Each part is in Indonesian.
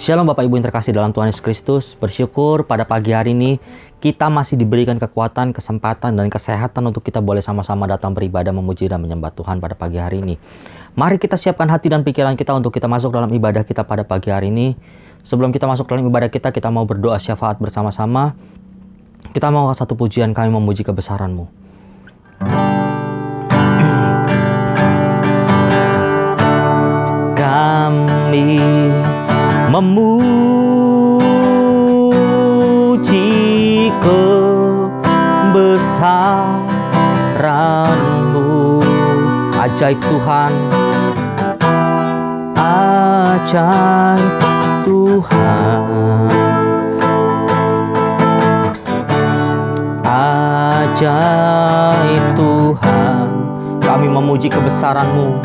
Shalom Bapak Ibu yang terkasih dalam Tuhan Yesus Kristus. Bersyukur pada pagi hari ini kita masih diberikan kekuatan, kesempatan, dan kesehatan untuk kita boleh sama-sama datang beribadah, memuji dan menyembah Tuhan pada pagi hari ini. Mari kita siapkan hati dan pikiran kita untuk kita masuk dalam ibadah kita pada pagi hari ini. Sebelum kita masuk dalam ibadah kita mau berdoa syafaat bersama-sama. Kita mau satu pujian, kami memuji kebesaran-Mu. Kami memuji kebesaran-Mu. Ajaib Tuhan, ajaib Tuhan, ajaib Tuhan. Kami memuji kebesaran-Mu.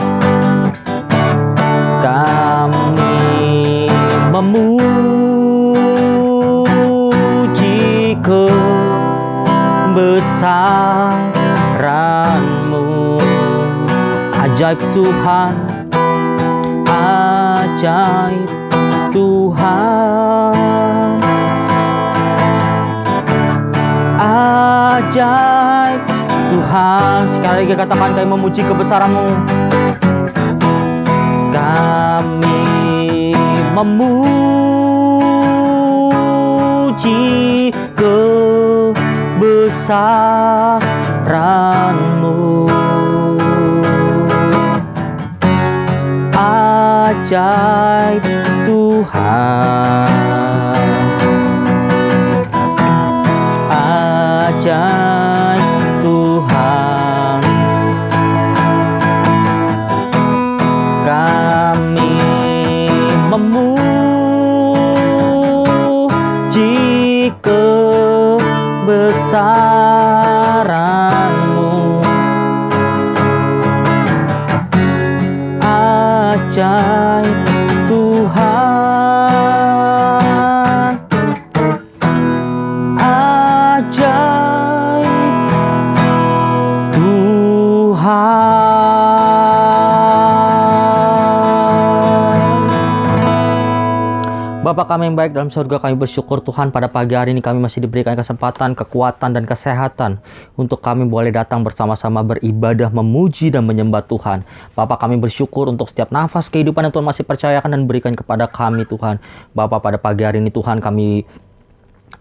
Kami memuji kebesaran-Mu. Ajaib Tuhan, ajaib Tuhan, ajaib Tuhan. Sekali lagi katakan, kami memuji kebesaran-Mu. Kami memuji kebesaran-Mu. Ajaib Tuhan, ajaib Tuhan. Kami memuji kebesaran-Mu. Ajaib Tuhan, ajaib Tuhan. Bapa kami yang baik dalam surga, kami bersyukur Tuhan pada pagi hari ini kami masih diberikan kesempatan, kekuatan, dan kesehatan untuk kami boleh datang bersama-sama beribadah, memuji, dan menyembah Tuhan. Bapa kami bersyukur untuk setiap nafas kehidupan yang Tuhan masih percayakan dan berikan kepada kami Tuhan. Bapa pada pagi hari ini Tuhan kami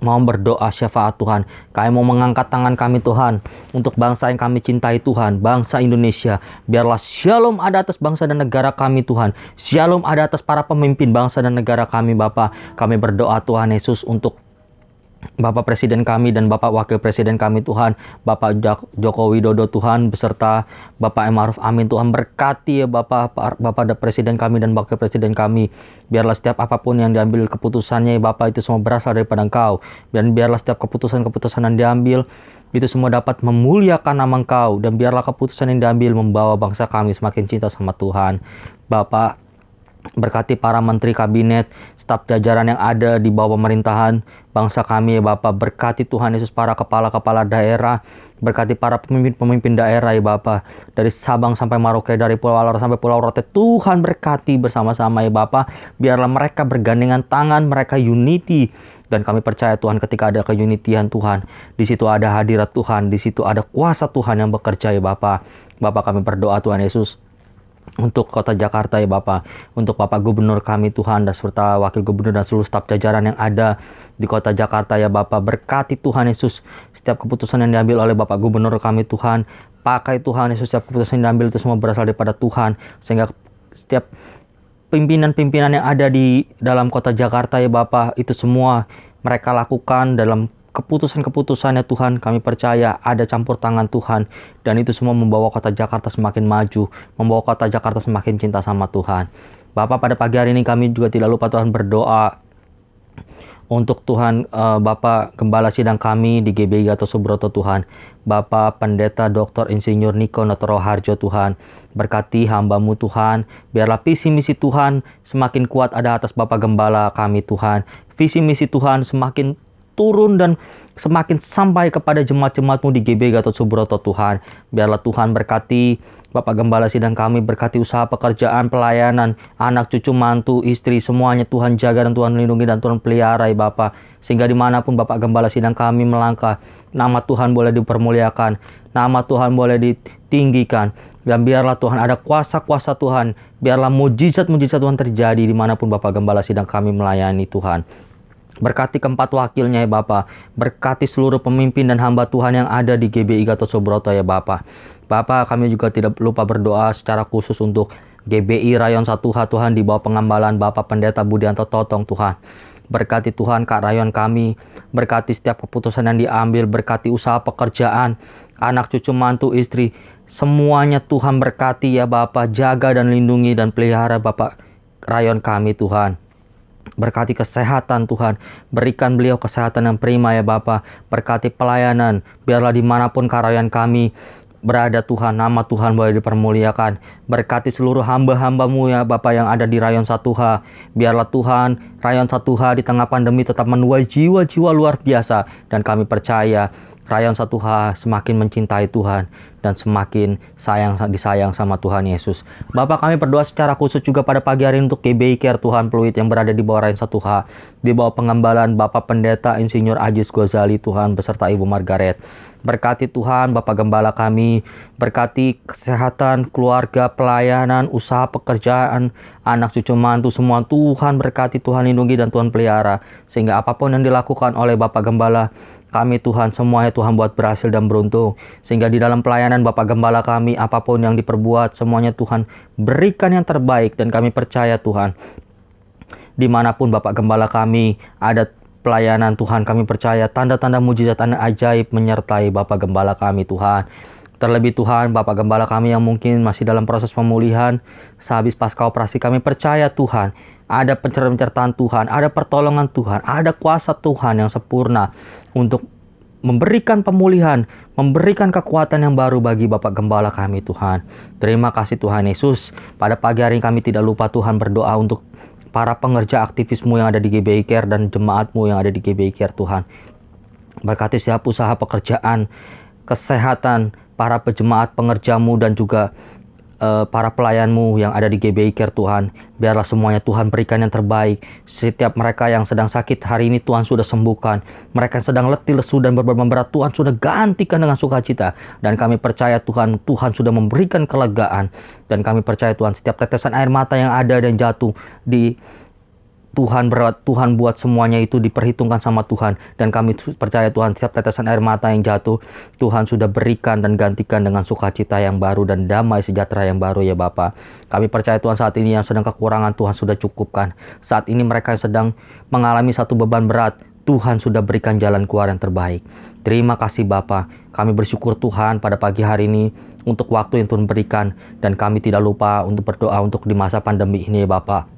mau berdoa syafaat Tuhan. Kami mau mengangkat tangan kami Tuhan untuk bangsa yang kami cintai Tuhan, bangsa Indonesia. Biarlah shalom ada atas bangsa dan negara kami Tuhan. Shalom ada atas para pemimpin bangsa dan negara kami Bapa. Kami berdoa Tuhan Yesus untuk Bapak Presiden kami dan Bapak Wakil Presiden kami Tuhan, Bapak Joko Widodo Tuhan, beserta Bapak Ma'ruf Amin Tuhan. Berkati ya Bapak Presiden kami dan Wakil Presiden kami. Biarlah setiap apapun yang diambil keputusannya ya Bapak, itu semua berasal daripada Engkau. Dan biarlah setiap keputusan-keputusan yang diambil itu semua dapat memuliakan nama Engkau. Dan biarlah keputusan yang diambil membawa bangsa kami semakin cinta sama Tuhan. Bapak, berkati para menteri kabinet, staf jajaran yang ada di bawah pemerintahan bangsa kami ya Bapak. Berkati Tuhan Yesus para kepala-kepala daerah, berkati para pemimpin-pemimpin daerah ya Bapak, dari Sabang sampai Merauke, dari Pulau Alor sampai Pulau Rote. Tuhan berkati bersama-sama ya Bapak. Biarlah mereka bergandengan tangan, mereka unity. Dan kami percaya Tuhan, ketika ada keunitian Tuhan, di situ ada hadirat Tuhan, di situ ada kuasa Tuhan yang bekerja ya Bapak. Bapak kami berdoa Tuhan Yesus untuk kota Jakarta ya Bapak, untuk Bapak Gubernur kami Tuhan, dan serta Wakil Gubernur dan seluruh staf jajaran yang ada di kota Jakarta ya Bapak. Berkati Tuhan Yesus setiap keputusan yang diambil oleh Bapak Gubernur kami Tuhan. Pakai Tuhan Yesus setiap keputusan yang diambil itu semua berasal daripada Tuhan, sehingga setiap pimpinan-pimpinan yang ada di dalam kota Jakarta ya Bapak, itu semua mereka lakukan dalam keputusan-keputusannya Tuhan. Kami percaya ada campur tangan Tuhan, dan itu semua membawa kota Jakarta semakin maju, membawa kota Jakarta semakin cinta sama Tuhan. Bapak, pada pagi hari ini kami juga tidak lupa Tuhan berdoa untuk Tuhan Bapak Gembala Sidang kami di GBI Gatot Subroto Tuhan, Bapak Pendeta Dr. Insinyur Niko Notoro Harjo Tuhan. Berkati hamba-Mu Tuhan, biarlah visi misi Tuhan semakin kuat ada atas Bapak Gembala kami Tuhan. Visi misi Tuhan semakin turun dan semakin sampai kepada jemaat-jemaat-Mu di GBI Gatot Subroto Tuhan. Biarlah Tuhan berkati Bapak Gembala Sidang kami, berkati usaha pekerjaan, pelayanan, anak, cucu, mantu, istri, semuanya Tuhan jaga dan Tuhan lindungi dan Tuhan pelihara ya Bapak. Sehingga dimanapun Bapak Gembala Sidang kami melangkah, nama Tuhan boleh dipermuliakan, nama Tuhan boleh ditinggikan. Dan biarlah Tuhan ada kuasa-kuasa Tuhan, biarlah mujizat-mujizat Tuhan terjadi dimanapun Bapak Gembala Sidang kami melayani Tuhan. Berkati keempat wakilnya ya Bapak, berkati seluruh pemimpin dan hamba Tuhan yang ada di GBI Gatot Subroto ya Bapak. Bapak, kami juga tidak lupa berdoa secara khusus untuk GBI Rayon 1H Tuhan di bawah pengambalan Bapak Pendeta Budianto Totong Tuhan. Berkati Tuhan Kak Rayon kami, berkati setiap keputusan yang diambil, berkati usaha pekerjaan, anak, cucu, mantu, istri, semuanya Tuhan berkati ya Bapak, jaga dan lindungi dan pelihara Bapak Rayon kami Tuhan. Berkati kesehatan Tuhan, berikan beliau kesehatan yang prima ya Bapak. Berkati pelayanan, biarlah dimanapun karayan kami berada Tuhan, nama Tuhan boleh dipermuliakan. Berkati seluruh hamba-hamba-Mu ya Bapak yang ada di Rayon 1H. Biarlah Tuhan, Rayon 1H di tengah pandemi tetap menuai jiwa-jiwa luar biasa. Dan kami percaya Rayon 1H semakin mencintai Tuhan dan semakin disayang sama Tuhan Yesus. Bapak, kami berdoa secara khusus juga pada pagi hari ini untuk GBI Care Tuhan Pluit yang berada di bawah Rayon 1H, di bawah pengembalaan Bapak Pendeta Insinyur Ajis Gozali Tuhan beserta Ibu Margaret. Berkati Tuhan Bapak Gembala kami, berkati kesehatan, keluarga, pelayanan, usaha pekerjaan, anak, cucu, mantu, semua Tuhan berkati, Tuhan lindungi dan Tuhan pelihara. Sehingga apapun yang dilakukan oleh Bapak Gembala kami Tuhan, semuanya Tuhan buat berhasil dan beruntung. Sehingga di dalam pelayanan Bapak Gembala kami, apapun yang diperbuat, semuanya Tuhan berikan yang terbaik. Dan kami percaya Tuhan, dimanapun Bapak Gembala kami ada pelayanan Tuhan, kami percaya tanda-tanda mujizat dan ajaib menyertai Bapak Gembala kami Tuhan. Terlebih Tuhan, Bapak Gembala kami yang mungkin masih dalam proses pemulihan sehabis pasca operasi, kami percaya Tuhan ada penyertaan Tuhan, ada pertolongan Tuhan, ada kuasa Tuhan yang sempurna untuk memberikan pemulihan, memberikan kekuatan yang baru bagi Bapak Gembala kami Tuhan. Terima kasih Tuhan Yesus. Pada pagi hari ini kami tidak lupa Tuhan berdoa untuk para pengerja aktivismu yang ada di GBI Care dan jemaatmu yang ada di GBI Care Tuhan. Berkati setiap usaha pekerjaan, kesehatan, para pejemaat pengerjamu dan juga para pelayanmu yang ada di GBI Care Tuhan. Biarlah semuanya Tuhan berikan yang terbaik. Setiap mereka yang sedang sakit hari ini Tuhan sudah sembuhkan. Mereka yang sedang letih, lesu dan berbeban berat Tuhan sudah gantikan dengan sukacita. Dan kami percaya Tuhan sudah memberikan kelegaan. Dan kami percaya Tuhan setiap tetesan air mata yang ada dan jatuh di Tuhan buat semuanya itu diperhitungkan sama Tuhan. Dan kami percaya Tuhan setiap tetesan air mata yang jatuh Tuhan sudah berikan dan gantikan dengan sukacita yang baru dan damai sejahtera yang baru ya Bapa. Kami percaya Tuhan saat ini yang sedang kekurangan Tuhan sudah cukupkan. Saat ini mereka yang sedang mengalami satu beban berat Tuhan sudah berikan jalan keluar yang terbaik. Terima kasih Bapa. Kami bersyukur Tuhan pada pagi hari ini untuk waktu yang Tuhan berikan. Dan kami tidak lupa untuk berdoa untuk di masa pandemi ini ya Bapa.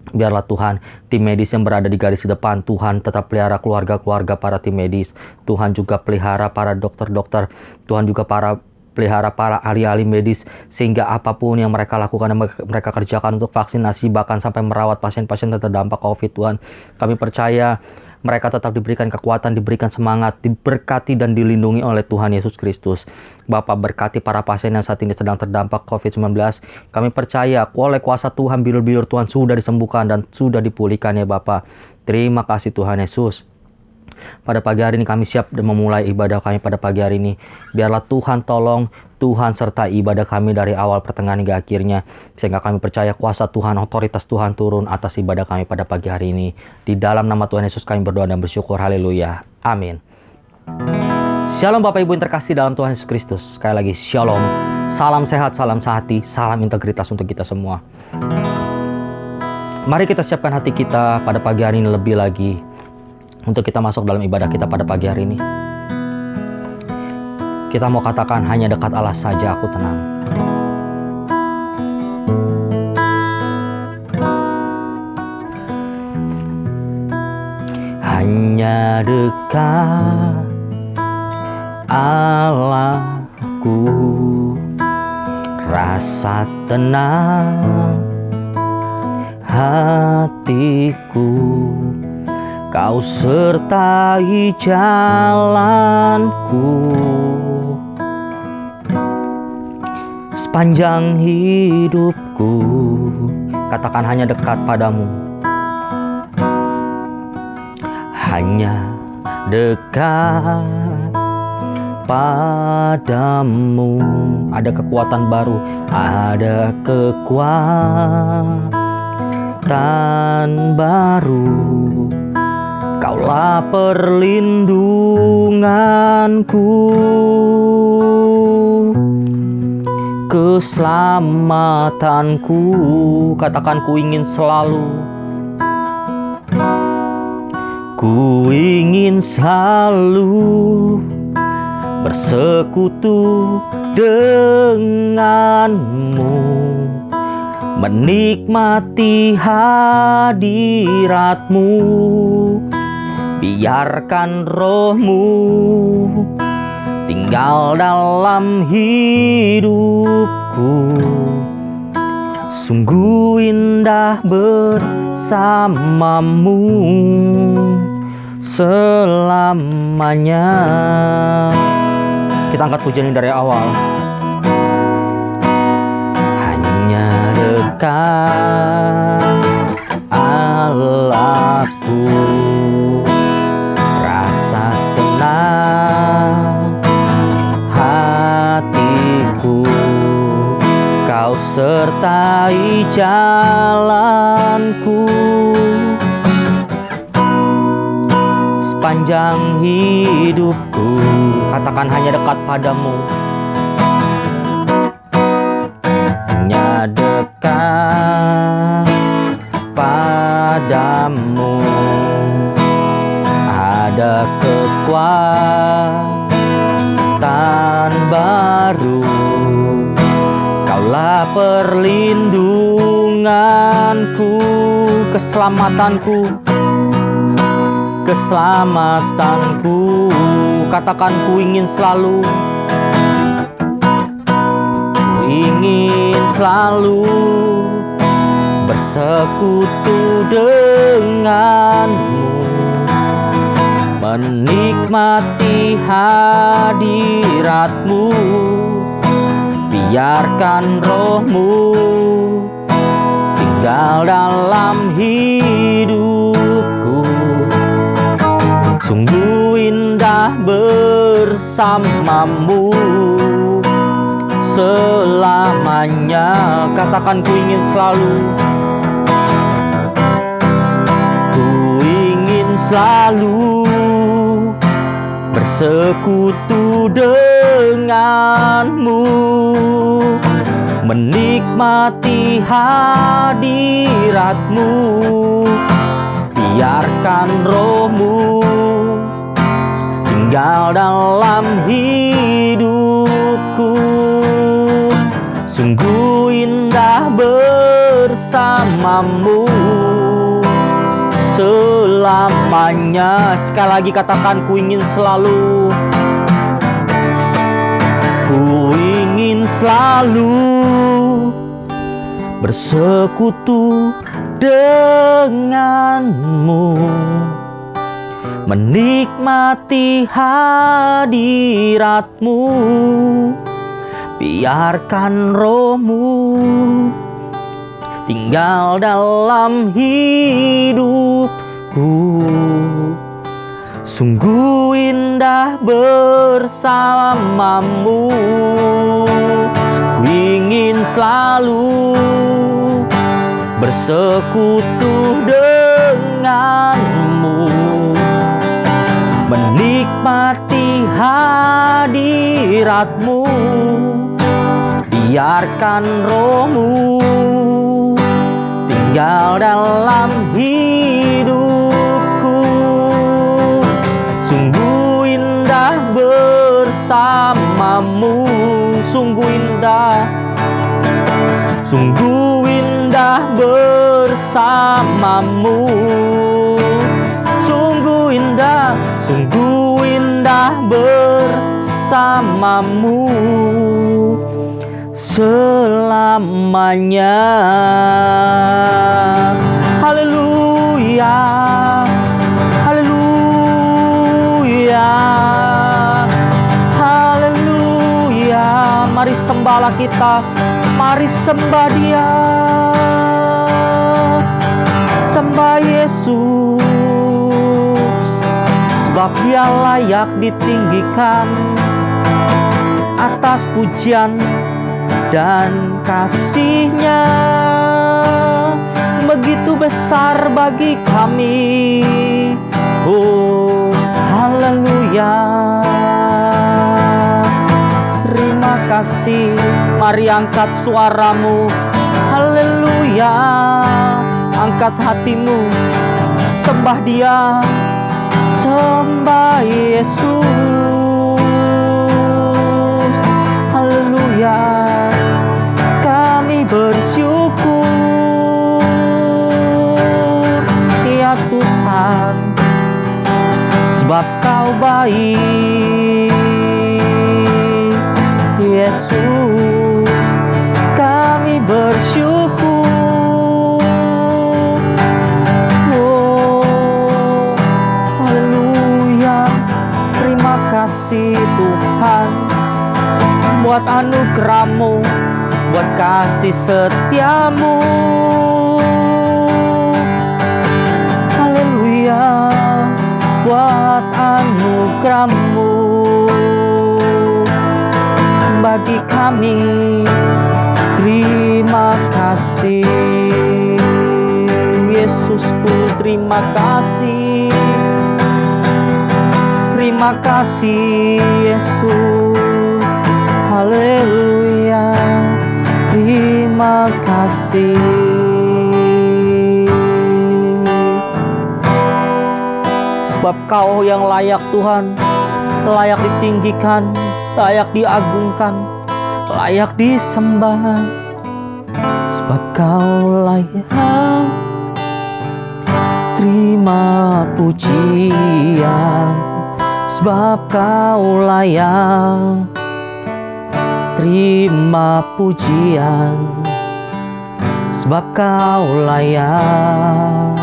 Biarlah Tuhan, tim medis yang berada di garis depan, Tuhan tetap pelihara keluarga-keluarga para tim medis. Tuhan juga pelihara para dokter-dokter. Tuhan juga pelihara para ahli-ahli medis. Sehingga apapun yang mereka lakukan dan mereka kerjakan untuk vaksinasi, bahkan sampai merawat pasien-pasien yang terdampak COVID Tuhan. Kami percaya mereka tetap diberikan kekuatan, diberikan semangat, diberkati dan dilindungi oleh Tuhan Yesus Kristus. Bapa berkati para pasien yang saat ini sedang terdampak COVID-19. Kami percaya oleh kuasa Tuhan, bilur-bilur Tuhan sudah disembuhkan dan sudah dipulihkan ya Bapa. Terima kasih Tuhan Yesus. Pada pagi hari ini kami siap dan memulai ibadah kami pada pagi hari ini. Biarlah Tuhan tolong, Tuhan sertai ibadah kami dari awal pertengahan hingga akhirnya. Sehingga kami percaya kuasa Tuhan, otoritas Tuhan turun atas ibadah kami pada pagi hari ini. Di dalam nama Tuhan Yesus kami berdoa dan bersyukur. Haleluya. Amin. Shalom Bapak Ibu yang terkasih dalam Tuhan Yesus Kristus. Sekali lagi shalom. Salam sehat, salam sehati, salam integritas untuk kita semua. Mari kita siapkan hati kita pada pagi hari ini lebih lagi untuk kita masuk dalam ibadah kita pada pagi hari ini. Kita mau katakan hanya dekat Allah saja aku tenang. Hanya dekat Allahku, rasa tenang hatiku. Kau sertai jalanku sepanjang hidupku. Katakan hanya dekat padamu, hanya dekat padamu. Ada kekuatan baru, ada kekuatan baru. Kaulah perlindunganku, keselamatanku. Katakan ku ingin selalu, ku ingin selalu bersekutu denganmu, menikmati hadiratmu. Biarkan rohmu tinggal dalam hidupku. Sungguh indah bersamamu selamanya. Kita angkat pujian ini dari awal. Hanya dekat Allahku, rasa tenang hatiku. Kau sertai jalanku sepanjang hidupku. Katakan hanya dekat padamu, hanya dekat padamu. Ada kekuatan baru, kaulah perlindunganku, keselamatanku, keselamatanku. Katakan ku ingin selalu, ku ingin selalu bersekutu denganmu, menikmati hadiratmu. Biarkan rohmu tinggal dalam hidupku. Sungguh indah bersamamu selamanya. Katakan ku ingin selalu, ku ingin selalu bersekutu denganmu, menikmati hadiratmu. Biarkan rohmu tinggal dalam hidupku. Sungguh indah bersamamu selamanya. Sekali lagi katakan, ku ingin selalu, ku ingin selalu bersekutu denganmu, menikmati hadiratmu. Biarkan rohmu tinggal dalam hidupku. Sungguh indah bersamamu. Ku ingin selalu bersekutu denganmu, menikmati hadiratmu. Biarkan rohmu tinggal dalam hidupku. Sungguh indah bersamamu, sungguh indah, sungguh indah bersamamu. Sungguh indah, sungguh indah bersamamu selamanya. Haleluya, haleluya. mari sembahlah kita. Mari sembah Dia. Sembah Yesus, sebab Dia layak ditinggikan atas pujian dan kasih-Nya begitu besar bagi kami. Oh, haleluya. Terima kasih. Mari angkat suaramu. Haleluya. Angkat hatimu. Sembah Dia. Sembah Yesus. Haleluya. Kami bersyukur, ya Tuhan, sebab Kau baik. Yesus, kami bersyukur. Oh, haleluya. Terima kasih Tuhan buat anugerah-Mu, buat kasih setia-Mu. Haleluya, buat anugerah-Mu bagi kami. Terima kasih Yesusku, terima kasih. Terima kasih Yesus. Haleluya. Terima kasih. Sebab Kau yang layak Tuhan, layak ditinggikan, layak diagungkan, layak disembah. Sebab Kau layak. Terima pujian, sebab Kau layak. Terima pujian, sebab Kau layak.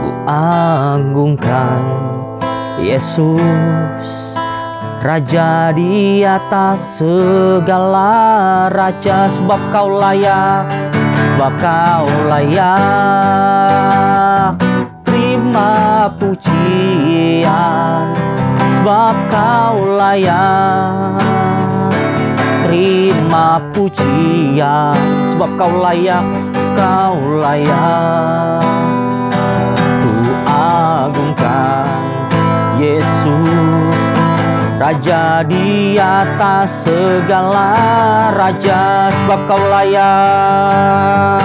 Ku agungkan Yesus, Raja di atas segala raja. Sebab Kau layak, sebab Kau layak. Terima pujian, sebab Kau layak. Terima pujian, sebab Kau layak. Kau layak. Ku agungkan Yesus, Raja di atas segala raja. Sebab Kau layak.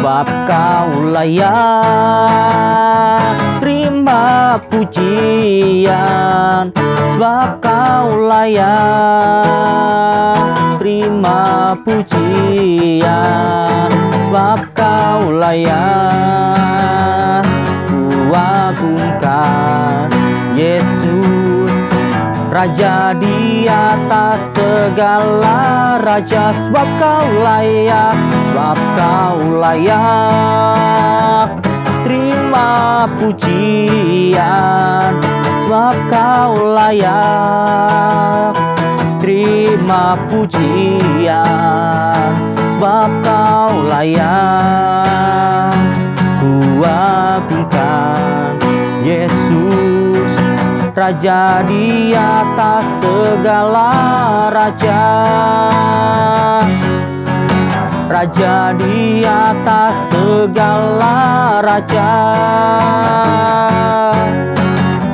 Sebab Kau layak. Terima pujian, sebab Kau layak. Terima pujian, sebab Kau layak. Ku agungkan Yesus, Raja di atas segala raja. Sebab Kau layak, sebab Kau layak. Terima pujian, sebab Kau layak. Terima pujian, sebab Kau layak. Ku agungkan Yesus, Raja di atas segala raja. Raja di atas segala raja.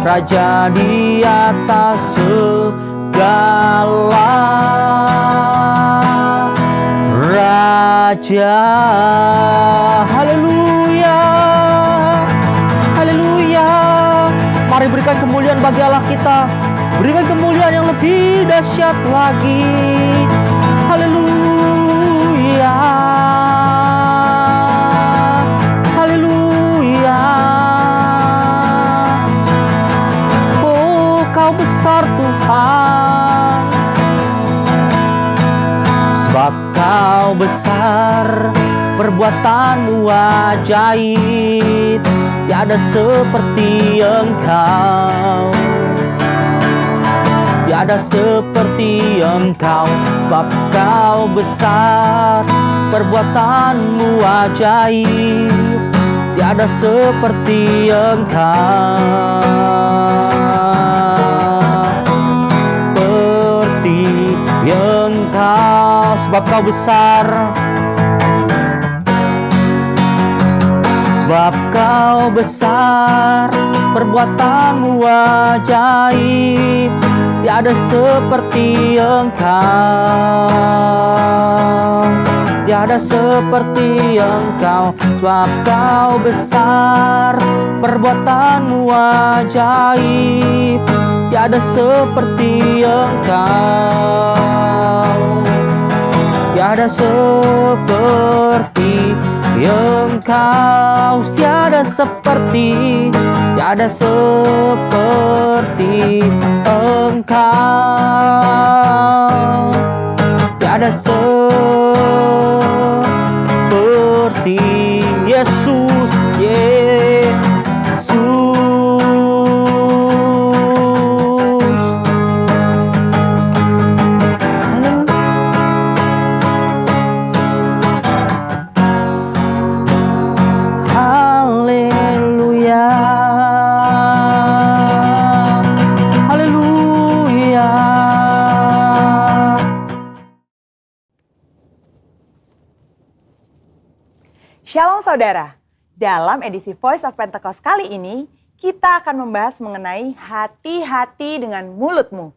Raja di atas segala raja. Haleluya. Haleluya. Mari berikan kemuliaan bagi Allah kita. Berikan kemuliaan yang lebih dahsyat lagi. Haleluya. Haleluya. Oh, Kau besar Tuhan. Sebab Kau besar, perbuatan-Mu ajaib, tiada seperti Engkau. Tiada seperti Engkau, sebab Kau besar, perbuatanmu ajaib. Tiada seperti Engkau, seperti Engkau, sebab Kau besar, sebab Kau besar, perbuatanmu ajaib. Tiada seperti Engkau, tiada seperti Engkau, sebab Kau besar, perbuatanmu ajaib. Tiada seperti Engkau, tiada seperti Engkau, tiada seperti, tiada seperti Engkau, tiada seperti Yesus, Yesus. Haleluya, haleluya. Shalom saudara, dalam edisi Voice of Pentecost kali ini, kita akan membahas mengenai hati-hati dengan mulutmu.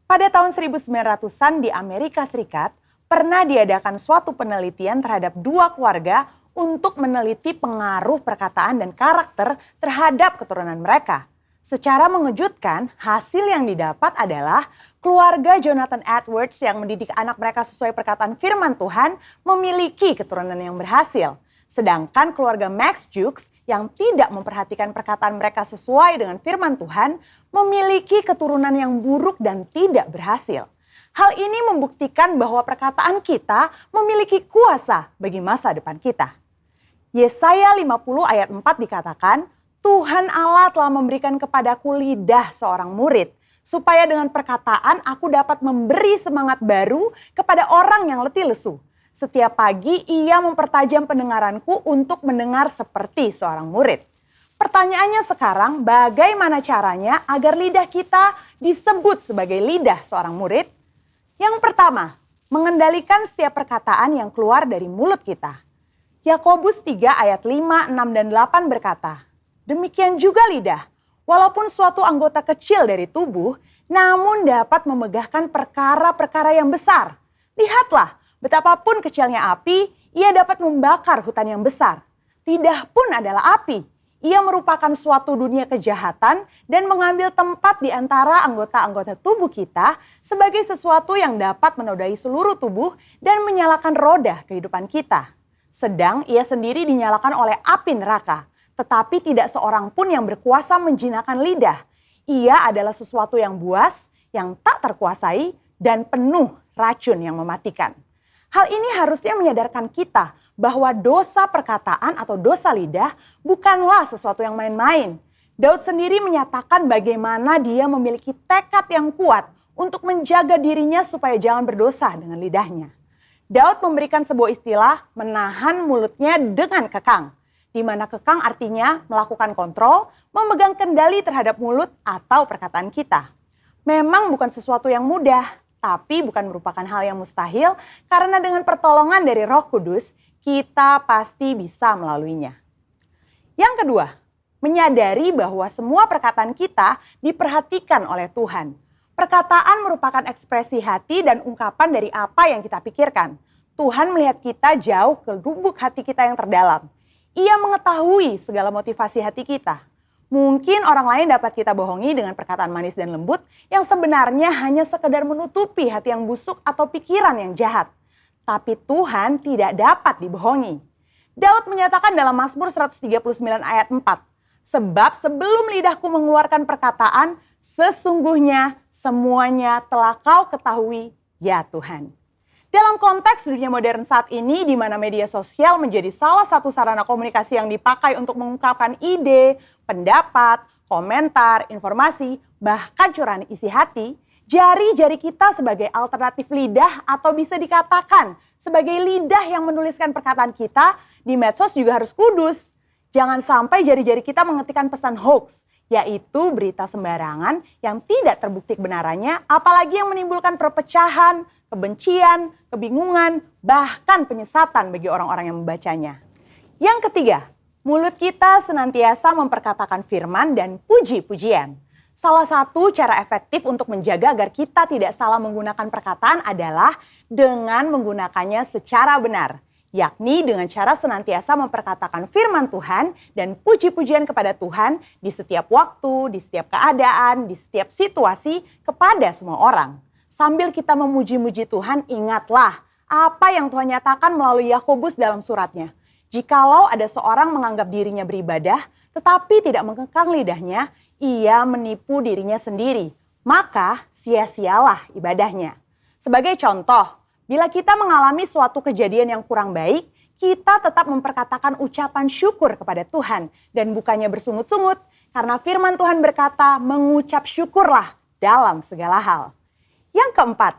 Pada tahun 1900-an di Amerika Serikat, pernah diadakan suatu penelitian terhadap 2 keluarga untuk meneliti pengaruh perkataan dan karakter terhadap keturunan mereka. Secara mengejutkan, hasil yang didapat adalah keluarga Jonathan Edwards yang mendidik anak mereka sesuai perkataan firman Tuhan memiliki keturunan yang berhasil. Sedangkan keluarga Max Jukes yang tidak memperhatikan perkataan mereka sesuai dengan firman Tuhan memiliki keturunan yang buruk dan tidak berhasil. Hal ini membuktikan bahwa perkataan kita memiliki kuasa bagi masa depan kita. Yesaya 50 ayat 4 dikatakan, Tuhan Allah telah memberikan kepadaku lidah seorang murid, supaya dengan perkataan aku dapat memberi semangat baru kepada orang yang letih lesu. Setiap pagi ia mempertajam pendengaranku untuk mendengar seperti seorang murid. Pertanyaannya sekarang, bagaimana caranya agar lidah kita disebut sebagai lidah seorang murid? Yang pertama, mengendalikan setiap perkataan yang keluar dari mulut kita. Yakobus 3 ayat 5, 6, dan 8 berkata, demikian juga lidah, walaupun suatu anggota kecil dari tubuh, namun dapat memegahkan perkara-perkara yang besar. Lihatlah, betapapun kecilnya api, ia dapat membakar hutan yang besar. Lidah pun adalah api. Ia merupakan suatu dunia kejahatan dan mengambil tempat di antara anggota-anggota tubuh kita sebagai sesuatu yang dapat menodai seluruh tubuh dan menyalakan roda kehidupan kita. Sedang ia sendiri dinyalakan oleh api neraka, tetapi tidak seorang pun yang berkuasa menjinakkan lidah. Ia adalah sesuatu yang buas, yang tak terkuasai, dan penuh racun yang mematikan. Hal ini harusnya menyadarkan kita bahwa dosa perkataan atau dosa lidah bukanlah sesuatu yang main-main. Daud sendiri menyatakan bagaimana dia memiliki tekad yang kuat untuk menjaga dirinya supaya jangan berdosa dengan lidahnya. Daud memberikan sebuah istilah menahan mulutnya dengan kekang, di mana kekang artinya melakukan kontrol, memegang kendali terhadap mulut atau perkataan kita. Memang bukan sesuatu yang mudah, tapi bukan merupakan hal yang mustahil karena dengan pertolongan dari Roh Kudus, kita pasti bisa melaluinya. Yang kedua, menyadari bahwa semua perkataan kita diperhatikan oleh Tuhan. Perkataan merupakan ekspresi hati dan ungkapan dari apa yang kita pikirkan. Tuhan melihat kita jauh ke lubuk hati kita yang terdalam. Ia mengetahui segala motivasi hati kita. Mungkin orang lain dapat kita bohongi dengan perkataan manis dan lembut yang sebenarnya hanya sekedar menutupi hati yang busuk atau pikiran yang jahat. Tapi Tuhan tidak dapat dibohongi. Daud menyatakan dalam Mazmur 139 ayat 4, sebab sebelum lidahku mengeluarkan perkataan, sesungguhnya semuanya telah kau ketahui, ya Tuhan. Dalam konteks dunia modern saat ini, di mana media sosial menjadi salah satu sarana komunikasi yang dipakai untuk mengungkapkan ide, pendapat, komentar, informasi, bahkan curahan isi hati, Jari-jari kita sebagai alternatif lidah atau bisa dikatakan sebagai lidah yang menuliskan perkataan kita di medsos juga harus kudus. Jangan sampai jari-jari kita mengetikkan pesan hoax, yaitu berita sembarangan yang tidak terbukti kebenarannya, apalagi yang menimbulkan perpecahan, kebencian, kebingungan, bahkan penyesatan bagi orang-orang yang membacanya. Yang ketiga, mulut kita senantiasa memperkatakan firman dan puji-pujian. Salah satu cara efektif untuk menjaga agar kita tidak salah menggunakan perkataan adalah dengan menggunakannya secara benar, yakni dengan cara senantiasa memperkatakan firman Tuhan dan puji-pujian kepada Tuhan di setiap waktu, di setiap keadaan, di setiap situasi kepada semua orang. Sambil kita memuji-muji Tuhan, ingatlah apa yang Tuhan nyatakan melalui Yakobus dalam suratnya. Jikalau ada seorang menganggap dirinya beribadah, tetapi tidak mengekang lidahnya, ia menipu dirinya sendiri, maka sia-sialah ibadahnya. Sebagai contoh, bila kita mengalami suatu kejadian yang kurang baik, kita tetap memperkatakan ucapan syukur kepada Tuhan dan bukannya bersungut-sungut, karena firman Tuhan berkata, mengucap syukurlah dalam segala hal. Yang keempat,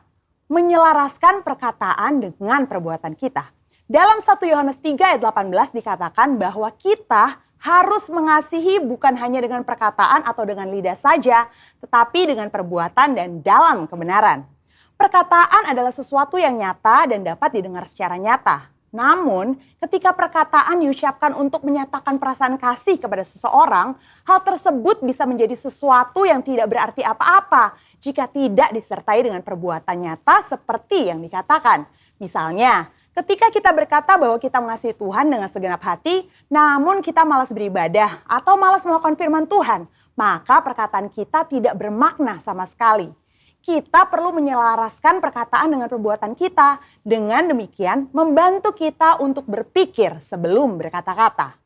menyelaraskan perkataan dengan perbuatan kita. Dalam 1 Yohanes 3 ayat 18 dikatakan bahwa kita harus mengasihi bukan hanya dengan perkataan atau dengan lidah saja, tetapi dengan perbuatan dan dalam kebenaran. Perkataan adalah sesuatu yang nyata dan dapat didengar secara nyata. Namun, ketika perkataan diucapkan untuk menyatakan perasaan kasih kepada seseorang, hal tersebut bisa menjadi sesuatu yang tidak berarti apa-apa jika tidak disertai dengan perbuatan nyata seperti yang dikatakan. Misalnya, ketika kita berkata bahwa kita mengasihi Tuhan dengan segenap hati, namun kita malas beribadah atau malas melakukan firman Tuhan, maka perkataan kita tidak bermakna sama sekali. Kita perlu menyelaraskan perkataan dengan perbuatan kita. Dengan demikian, membantu kita untuk berpikir sebelum berkata-kata.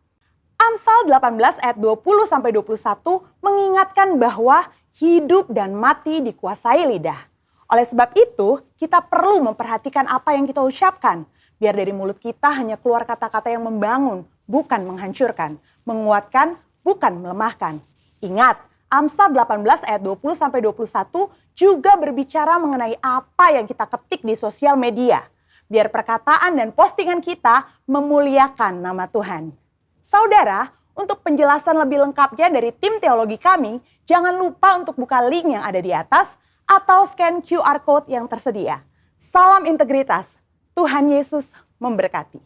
Amsal 18 ayat 20-21 mengingatkan bahwa hidup dan mati dikuasai lidah. Oleh sebab itu, kita perlu memperhatikan apa yang kita ucapkan. Biar dari mulut kita hanya keluar kata-kata yang membangun, bukan menghancurkan, menguatkan, bukan melemahkan. Ingat, Amsal 18 ayat 20-21 juga berbicara mengenai apa yang kita ketik di sosial media. Biar perkataan dan postingan kita memuliakan nama Tuhan. Saudara, untuk penjelasan lebih lengkapnya dari tim teologi kami, jangan lupa untuk buka link yang ada di atas atau scan QR Code yang tersedia. Salam integritas. Tuhan Yesus memberkati.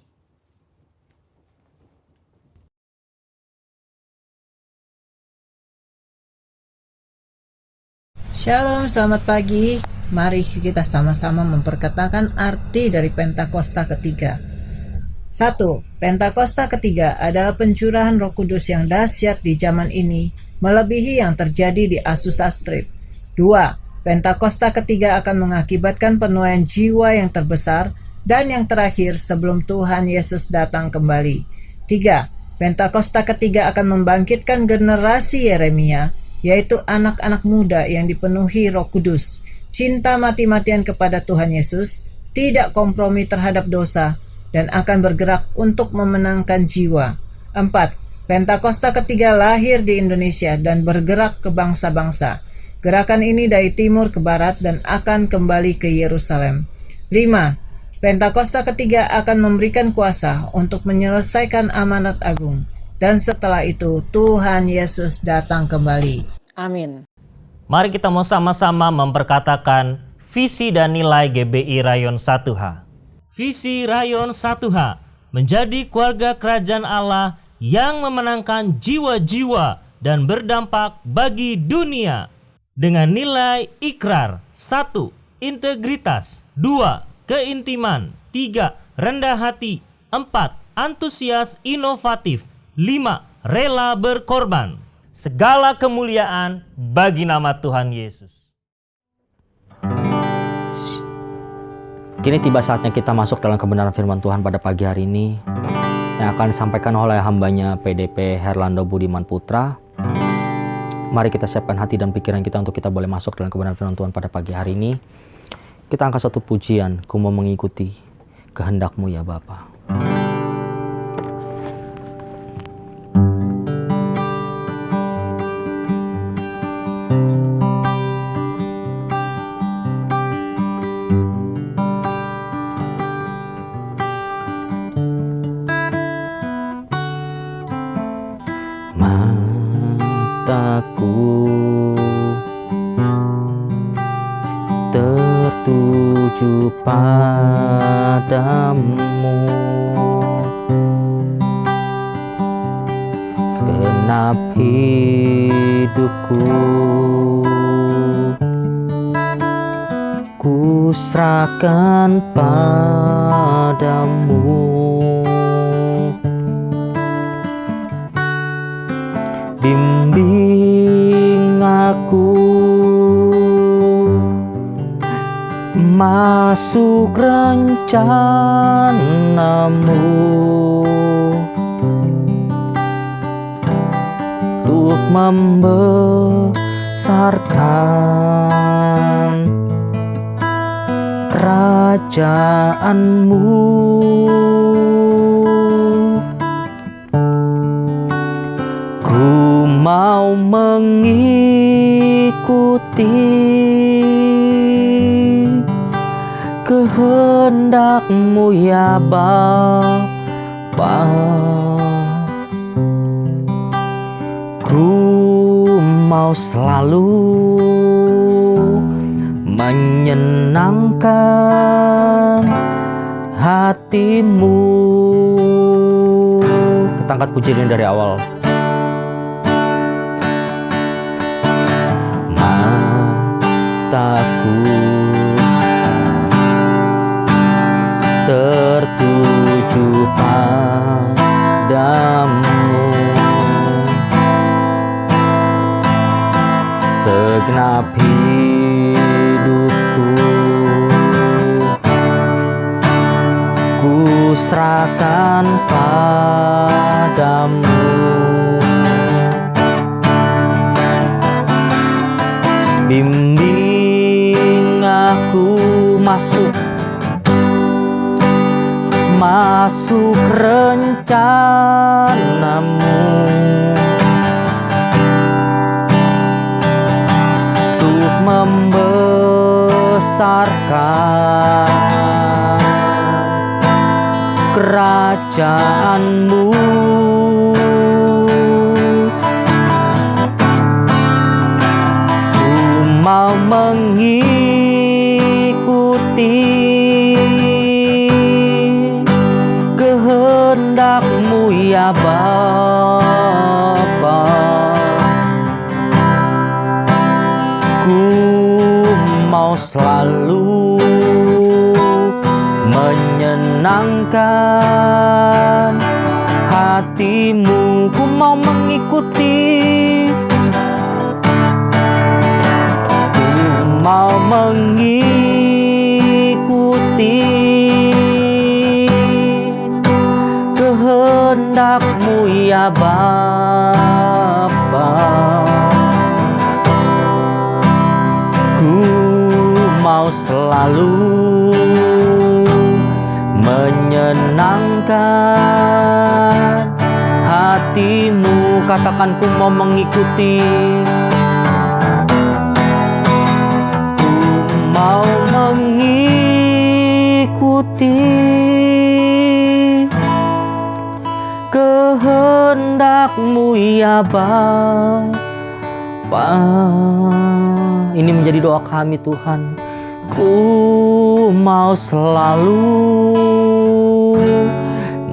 Shalom, selamat pagi. Mari kita sama-sama memperkatakan arti dari Pentakosta ketiga. 1. Pentakosta ketiga adalah pencurahan Roh Kudus yang dahsyat di zaman ini, melebihi yang terjadi di Azusa Street. 2. Pentakosta ketiga akan mengakibatkan penuaian jiwa yang terbesar dan yang terakhir sebelum Tuhan Yesus datang kembali. 3. Pentakosta ketiga akan membangkitkan generasi Yeremia, yaitu anak-anak muda yang dipenuhi Roh Kudus, cinta mati-matian kepada Tuhan Yesus, tidak kompromi terhadap dosa, dan akan bergerak untuk memenangkan jiwa. 4. Pentakosta ketiga lahir di Indonesia dan bergerak ke bangsa-bangsa. Gerakan ini dari timur ke barat dan akan kembali ke Yerusalem. 5. Pentakosta ketiga akan memberikan kuasa untuk menyelesaikan amanat agung. Dan setelah itu Tuhan Yesus datang kembali. Amin. Mari kita mau sama-sama memperkatakan visi dan nilai GBI Rayon 1H. Visi Rayon 1H menjadi keluarga kerajaan Allah yang memenangkan jiwa-jiwa dan berdampak bagi dunia. Dengan nilai ikrar: 1. Integritas, 2. Keintiman, 3. Rendah hati, 4. Antusias inovatif, 5. Rela berkorban. Segala kemuliaan bagi nama Tuhan Yesus. Kini tiba saatnya kita masuk dalam kebenaran firman Tuhan pada pagi hari ini yang akan disampaikan oleh hambanya PDP Herlando Budiman Putra. Mari kita siapkan hati dan pikiran kita untuk kita boleh masuk dalam kebenaran firman Tuhan pada pagi hari ini. Kita angkat satu pujian, ku mau mengikuti kehendak-Mu ya Bapa. tertuju padamu. Segenap hidupku ku serahkan padamu. Bimbing aku masuk rencanamu, untuk membesarkan kerajaanmu. Ku mau mengikuti kehendak-Mu ya Bapa. Ku mau selalu menyenangkan hati-Mu. Kita angkat pujian dari awal. Mataku tertuju padamu, segenap hidupku ku serahkan padamu. Bimbing aku masuk rencana-Mu, untuk membesarkan kerajaan-Mu. Ku mau mengikuti kehendak-Mu ya Bapa. Ku mau selalu menyenangkan hati-Mu. Ku mau mengikuti, ku mau mengikuti kehendak-Mu ya Bapa. Ku mau selalu menyenangkan hati-Mu. Katakan, ku mau mengikuti, ku mau mengikuti kehendak-Mu ya Bapa. Ini menjadi doa kami Tuhan. Ku mau selalu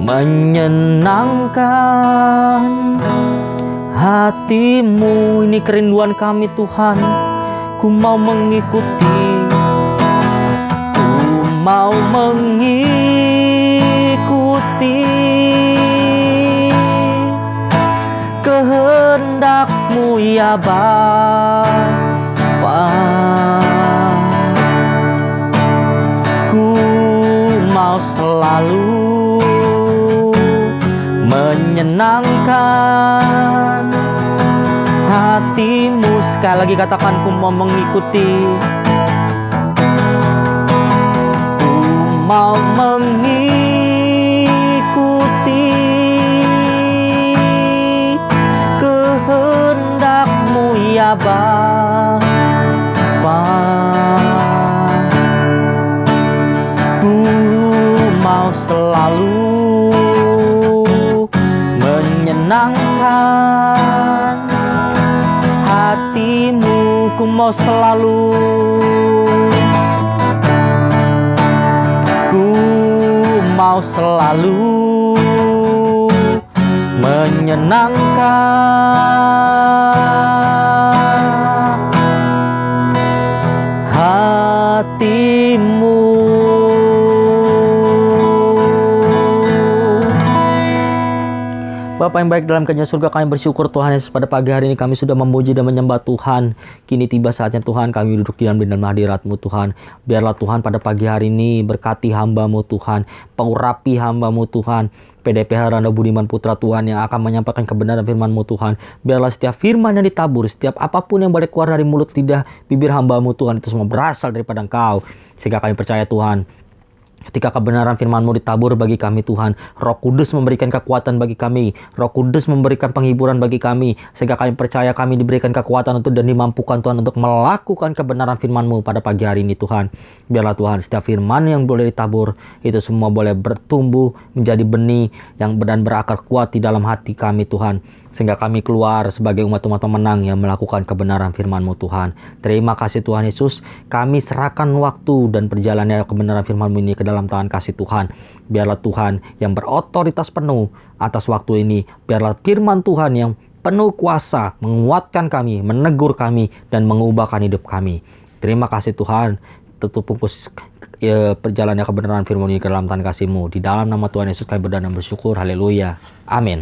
menyenangkan hati-Mu. Ini kerinduan kami Tuhan. Ku mau mengikuti, ku mau mengikuti kehendak-Mu ya Bapa. Ku mau selalu menyenangkan hati-Mu. Sekali lagi katakan, ku mau mengikuti, ku mau mengikuti kehendak-Mu ya Bapa. Ku mau selalu menyenangkan hati-Mu. Ku mau selalu Engkau selalu menyenangkan hatimu. Bapa yang baik dalam kerajaan surga, kami bersyukur Tuhan Yesus pada pagi hari ini kami sudah memuji dan menyembah Tuhan. Kini tiba saatnya Tuhan kami duduk di dalam hadirat-Mu Tuhan. Biarlah Tuhan pada pagi hari ini berkati hamba-Mu Tuhan. Pengurapi hamba-Mu Tuhan. PDPH Randa Budiman Putra Tuhan yang akan menyampaikan kebenaran firman-Mu Tuhan. Biarlah setiap firman yang ditabur, setiap apapun yang boleh keluar dari mulut lidah bibir hamba-Mu Tuhan, itu semua berasal daripada Engkau. Sehingga kami percaya Tuhan, ketika kebenaran firman-Mu ditabur bagi kami Tuhan, Roh Kudus memberikan kekuatan bagi kami, Roh Kudus memberikan penghiburan bagi kami, sehingga kami percaya kami diberikan kekuatan untuk dan dimampukan Tuhan untuk melakukan kebenaran firman-Mu pada pagi hari ini Tuhan. Biarlah Tuhan setiap firman yang boleh ditabur, itu semua boleh bertumbuh menjadi benih yang dan berakar kuat di dalam hati kami Tuhan. Sehingga kami keluar sebagai umat-umat pemenang yang melakukan kebenaran firman-Mu Tuhan. Terima kasih Tuhan Yesus, kami serahkan waktu dan perjalanannya kebenaran firman-Mu ini ke dalam tangan kasih Tuhan. Biarlah Tuhan yang berotoritas penuh atas waktu ini, biarlah firman Tuhan yang penuh kuasa menguatkan kami, menegur kami, dan mengubahkan hidup kami. Terima kasih Tuhan, tutup pungkus perjalanan kebenaran firman ini ke dalam tangan kasih-Mu. Di dalam nama Tuhan Yesus kami berdoa dan bersyukur. Haleluya. Amin.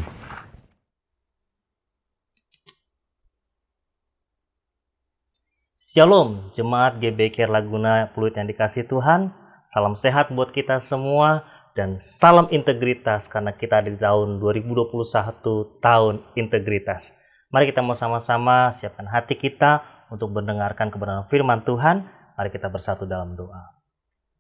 Shalom, jemaat GBK Laguna Pluit yang dikasih Tuhan. Salam sehat buat kita semua dan salam integritas karena kita ada di tahun 2021, tahun integritas. Mari kita mau sama-sama siapkan hati kita untuk mendengarkan kebenaran firman Tuhan. Mari kita bersatu dalam doa.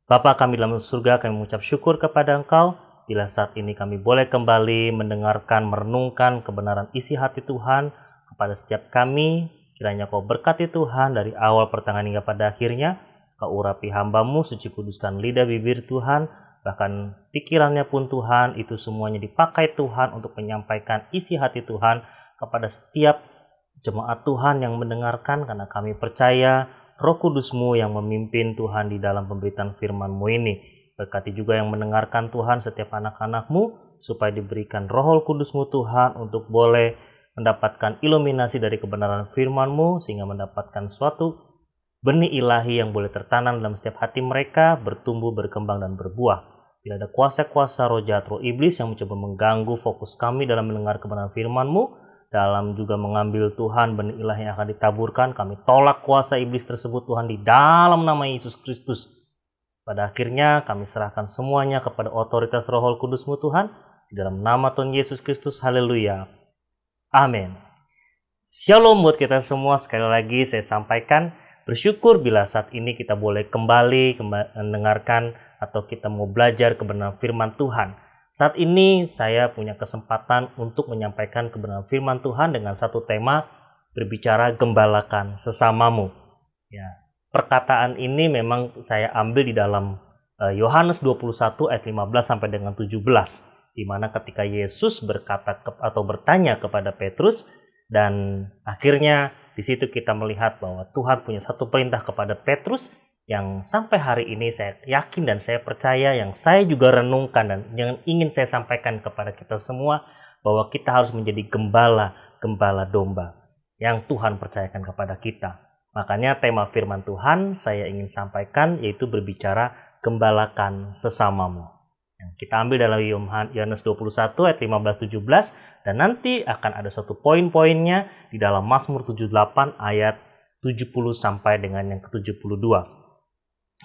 Bapa kami dalam surga, kami mengucap syukur kepada Engkau bila saat ini kami boleh kembali mendengarkan, merenungkan kebenaran isi hati Tuhan kepada setiap kami. Kiranya Kau berkati Tuhan dari awal pertengahan hingga pada akhirnya. Kau urapi hamba-Mu, suci kuduskan lidah bibir Tuhan. Bahkan pikirannya pun Tuhan, itu semuanya dipakai Tuhan untuk menyampaikan isi hati Tuhan kepada setiap jemaat Tuhan yang mendengarkan. Karena kami percaya Roh Kudus-Mu yang memimpin Tuhan di dalam pemberitaan firman-Mu ini. Berkati juga yang mendengarkan Tuhan setiap anak-anak-Mu, supaya diberikan Roh Kudus-Mu Tuhan untuk boleh mendapatkan iluminasi dari kebenaran firman-Mu, sehingga mendapatkan suatu benih ilahi yang boleh tertanam dalam setiap hati mereka, bertumbuh, berkembang, dan berbuah. Bila ada kuasa-kuasa roh jahat, roh iblis yang mencoba mengganggu fokus kami dalam mendengar kebenaran firman-Mu, dalam juga mengambil Tuhan benih ilahi yang akan ditaburkan, kami tolak kuasa iblis tersebut Tuhan di dalam nama Yesus Kristus. Pada akhirnya kami serahkan semuanya kepada otoritas Roh Kudus-Mu Tuhan, di dalam nama Tuhan Yesus Kristus. Haleluya. Amin. Shalom buat kita semua. Sekali lagi saya sampaikan bersyukur bila saat ini kita boleh kembali mendengarkan atau kita mau belajar kebenaran firman Tuhan. Saat ini saya punya kesempatan untuk menyampaikan kebenaran firman Tuhan dengan satu tema, berbicara gembalakan sesamamu. Ya, perkataan ini memang saya ambil di dalam Yohanes 21 ayat 15 sampai dengan 17. Di mana ketika Yesus berkata atau bertanya kepada Petrus, dan akhirnya di situ kita melihat bahwa Tuhan punya satu perintah kepada Petrus yang sampai hari ini saya yakin dan saya percaya, yang saya juga renungkan dan yang ingin saya sampaikan kepada kita semua, bahwa kita harus menjadi gembala domba yang Tuhan percayakan kepada kita. Makanya tema firman Tuhan saya ingin sampaikan yaitu berbicara gembalakan sesamamu. Kita ambil dalam Yohanes 21 ayat 15-17 dan nanti akan ada satu poin-poinnya di dalam Mazmur 78 ayat 70 sampai dengan yang ke-72.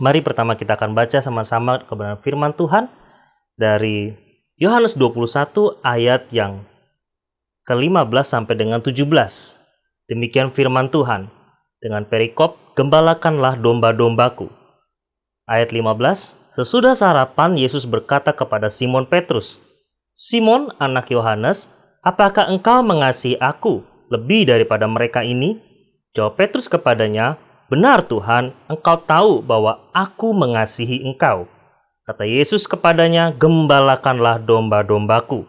Mari pertama kita akan baca sama-sama kebenaran firman Tuhan dari Yohanes 21 ayat yang ke-15 sampai dengan 17. Demikian firman Tuhan. Dengan perikop, gembalakanlah domba-dombaku. Ayat 15, sesudah sarapan Yesus berkata kepada Simon Petrus, Simon, anak Yohanes, apakah engkau mengasihi aku lebih daripada mereka ini? Jawab Petrus kepadanya, benar Tuhan, engkau tahu bahwa aku mengasihi engkau. Kata Yesus kepadanya, gembalakanlah domba-dombaku.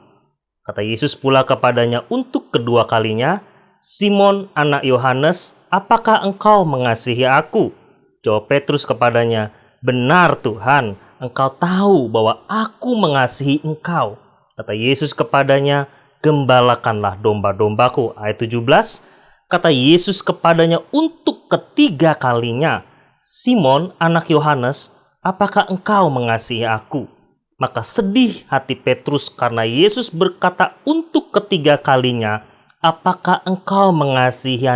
Kata Yesus pula kepadanya untuk kedua kalinya, Simon, anak Yohanes, apakah engkau mengasihi aku? Jawab Petrus kepadanya, benar Tuhan, engkau tahu bahwa aku mengasihi engkau. Kata Yesus kepadanya, gembalakanlah domba-dombaku. Ayat 17, kata Yesus kepadanya untuk ketiga kalinya, Simon anak Yohanes, apakah engkau mengasihi aku? Maka sedih hati Petrus karena Yesus berkata untuk ketiga kalinya, apakah engkau mengasihi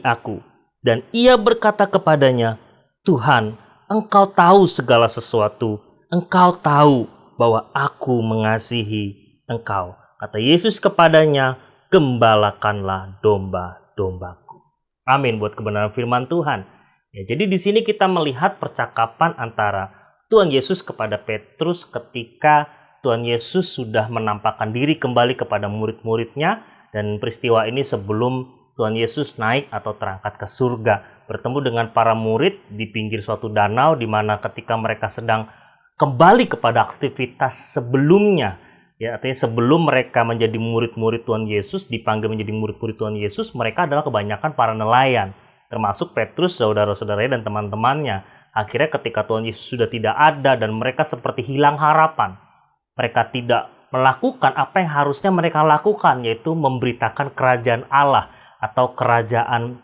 aku? Dan ia berkata kepadanya, Tuhan, engkau tahu segala sesuatu. Engkau tahu bahwa aku mengasihi engkau. Kata Yesus kepadanya, gembalakanlah domba-dombaku. Amin buat kebenaran firman Tuhan. Ya, jadi di sini kita melihat percakapan antara Tuhan Yesus kepada Petrus ketika Tuhan Yesus sudah menampakkan diri kembali kepada murid-muridnya, dan peristiwa ini sebelum Tuhan Yesus naik atau terangkat ke surga, bertemu dengan para murid di pinggir suatu danau, di mana ketika mereka sedang kembali kepada aktivitas sebelumnya, ya, artinya sebelum mereka menjadi murid-murid Tuhan Yesus, dipanggil menjadi murid-murid Tuhan Yesus, mereka adalah kebanyakan para nelayan, termasuk Petrus, saudara-saudaranya dan teman-temannya. Akhirnya ketika Tuhan Yesus sudah tidak ada dan mereka seperti hilang harapan, mereka tidak melakukan apa yang harusnya mereka lakukan, yaitu memberitakan kerajaan Allah atau kerajaan